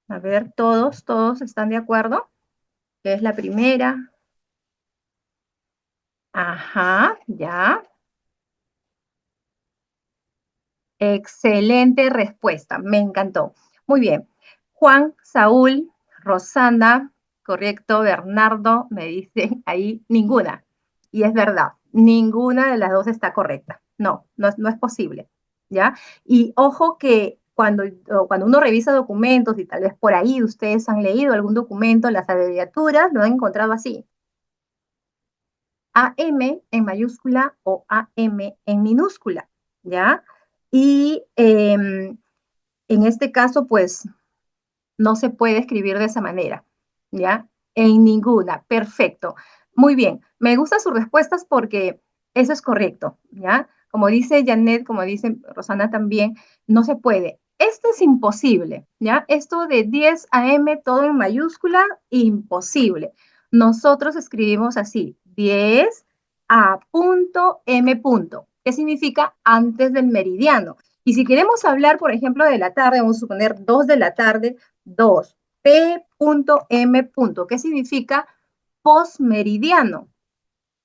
A ver, todos están de acuerdo. ¿Qué es la primera? Ajá, ya. Excelente respuesta, me encantó. Muy bien. Juan, Saúl, Rosana, correcto, Bernardo, me dicen ahí ninguna. Y es verdad, ninguna de las dos está correcta. No es posible. ¿Ya? Y ojo que cuando uno revisa documentos y tal vez por ahí ustedes han leído algún documento, las abreviaturas lo han encontrado así. AM en mayúscula o AM en minúscula, ¿ya? Y en este caso, pues, no se puede escribir de esa manera, ¿ya? En ninguna. Perfecto. Muy bien. Me gustan sus respuestas porque eso es correcto, ¿ya? Como dice Janet, como dice Rosana también, no se puede. Esto es imposible, ¿ya? Esto de 10 AM todo en mayúscula, imposible. Nosotros escribimos así, 10 A punto M punto. ¿Qué significa? Antes del meridiano. Y si queremos hablar, por ejemplo, de la tarde, vamos a suponer 2 de la tarde, 2, P.M. ¿Qué significa? Postmeridiano.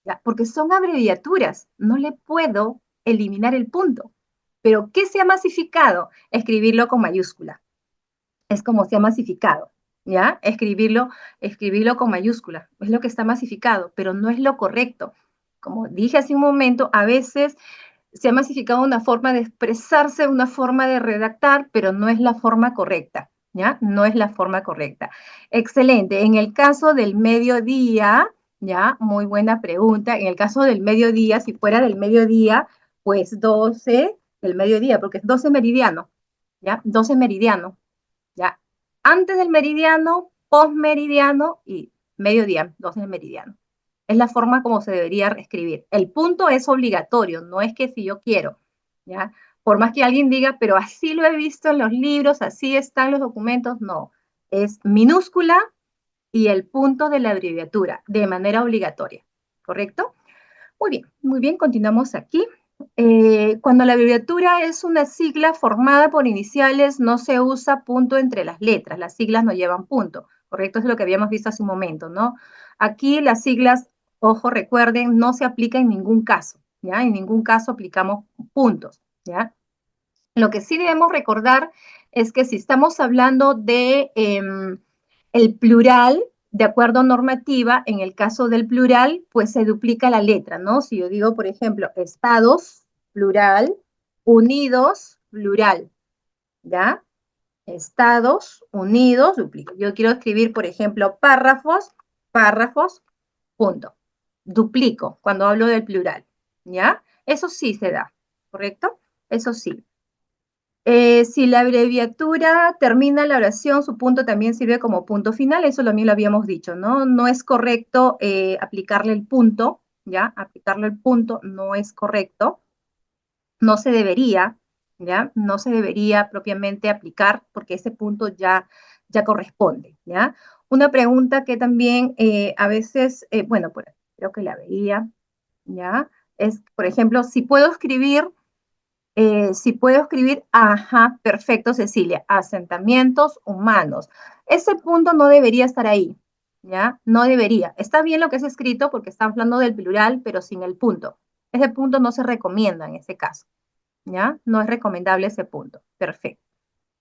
¿Ya? Porque son abreviaturas, no le puedo eliminar el punto. Pero ¿qué se ha masificado? Escribirlo con mayúscula. Es como se ha masificado, ¿ya? Escribirlo con mayúscula. Es lo que está masificado, pero no es lo correcto. Como dije hace un momento, a veces se ha masificado una forma de expresarse, una forma de redactar, pero no es la forma correcta, ¿ya? No es la forma correcta. Excelente. En el caso del mediodía, ¿ya? Muy buena pregunta. En el caso del mediodía, si fuera del mediodía, pues 12 del mediodía, porque es 12 meridiano, ¿ya? 12 meridiano, ¿ya? Antes del meridiano, postmeridiano y mediodía, 12 del meridiano. Es la forma como se debería escribir. El punto es obligatorio, no es que si yo quiero, ¿ya? Por más que alguien diga, pero así lo he visto en los libros, así están los documentos, no. Es minúscula y el punto de la abreviatura, de manera obligatoria, ¿correcto? Muy bien, continuamos aquí. Cuando la abreviatura es una sigla formada por iniciales, no se usa punto entre las letras, las siglas no llevan punto, ¿correcto? Es lo que habíamos visto hace un momento, ¿no? Aquí las siglas, ojo, recuerden, no se aplica en ningún caso, ¿ya? En ningún caso aplicamos puntos, ¿ya? Lo que sí debemos recordar es que si estamos hablando de el plural, de acuerdo a normativa, en el caso del plural, pues se duplica la letra, ¿no? Si yo digo, por ejemplo, estados, plural, unidos, plural, ¿ya? Estados, unidos, duplico. Yo quiero escribir, por ejemplo, párrafos, párrafos, punto. Duplico cuando hablo del plural, ¿ya? Eso sí se da, ¿correcto? Eso sí. Si la abreviatura termina la oración, su punto también sirve como punto final, eso también lo habíamos dicho, ¿no? No es correcto aplicarle el punto, ¿ya? Aplicarle el punto no es correcto, no se debería, ¿ya? No se debería propiamente aplicar porque ese punto ya corresponde, ¿ya? Una pregunta que también a veces, bueno, pues creo que la veía, ¿ya? Es, por ejemplo, si puedo escribir, ajá, perfecto, Cecilia, asentamientos humanos. Ese punto no debería estar ahí, ¿ya? No debería. Está bien lo que es escrito porque está hablando del plural, pero sin el punto. Ese punto no se recomienda en ese caso, ¿ya? No es recomendable ese punto. Perfecto,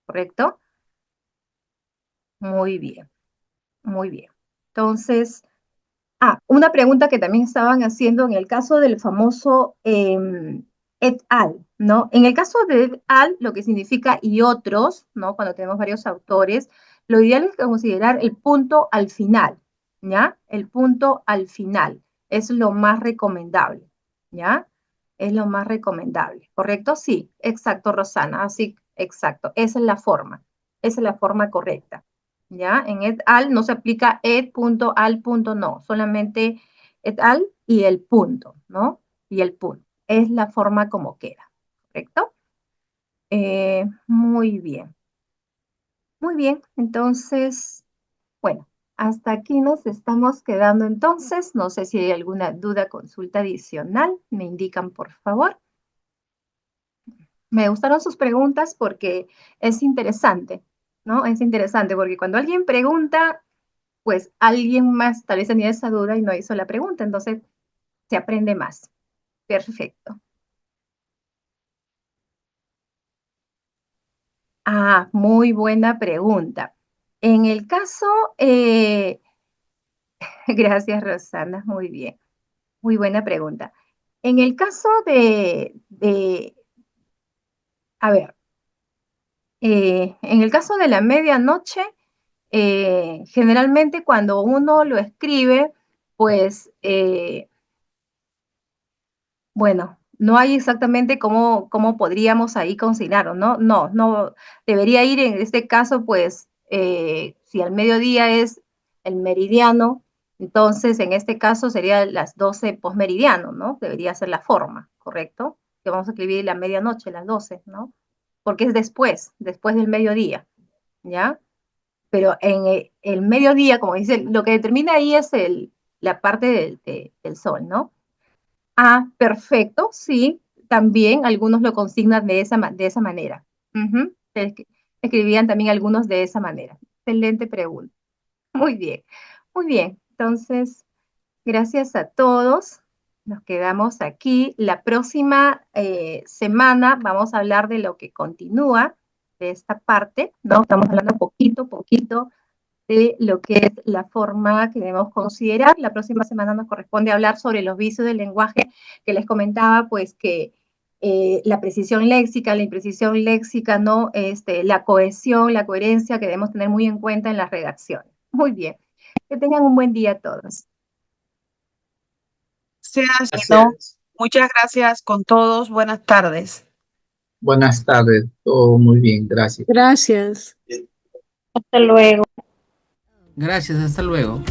¿correcto? Muy bien, muy bien. Entonces, una pregunta que también estaban haciendo en el caso del famoso et al, ¿no? En el caso de et al, lo que significa y otros, ¿no? Cuando tenemos varios autores, lo ideal es considerar el punto al final, ¿ya? El punto al final es lo más recomendable, ¿ya? Es lo más recomendable, ¿correcto? Sí, exacto, Rosana, así, exacto, esa es la forma correcta. ¿Ya? En et al no se aplica et punto al punto, no, solamente et al y el punto, ¿no? Y el punto. Es la forma como queda, ¿correcto? Muy bien. Muy bien, entonces, bueno, hasta aquí nos estamos quedando entonces. No sé si hay alguna duda, consulta adicional. Me indican, por favor. Me gustaron sus preguntas porque es interesante, ¿no? Es interesante porque cuando alguien pregunta, pues alguien más tal vez tenía esa duda y no hizo la pregunta, entonces se aprende más. Perfecto. Muy buena pregunta. En el caso, gracias Rosana, muy bien, muy buena pregunta. En el caso a ver, en el caso de la medianoche, generalmente cuando uno lo escribe, pues bueno, no hay exactamente cómo podríamos ahí consignarlo, ¿no? No, debería ir en este caso, pues, si al mediodía es el meridiano, entonces en este caso sería las 12 posmeridiano, ¿no? Debería ser la forma, ¿correcto? Que vamos a escribir la medianoche, las 12, ¿no? Porque es después del mediodía, ¿ya? Pero en el mediodía, como dice, lo que determina ahí es la parte del sol, ¿no? Perfecto, sí, también algunos lo consignan de esa manera. Ujú, escribían también algunos de esa manera. Excelente pregunta. Muy bien, muy bien. Entonces, gracias a todos. Nos quedamos aquí. La próxima semana vamos a hablar de lo que continúa de esta parte, ¿no? Estamos hablando poquito de lo que es la forma que debemos considerar. La próxima semana nos corresponde hablar sobre los vicios del lenguaje que les comentaba, pues que la precisión léxica, la imprecisión léxica, ¿no? La cohesión, la coherencia que debemos tener muy en cuenta en las redacciones. Muy bien. Que tengan un buen día todos. Gracias, no, Gracias. muchas gracias con todos. Buenas tardes. Buenas tardes. Todo muy bien. Gracias. Gracias. Hasta luego. Gracias, hasta luego.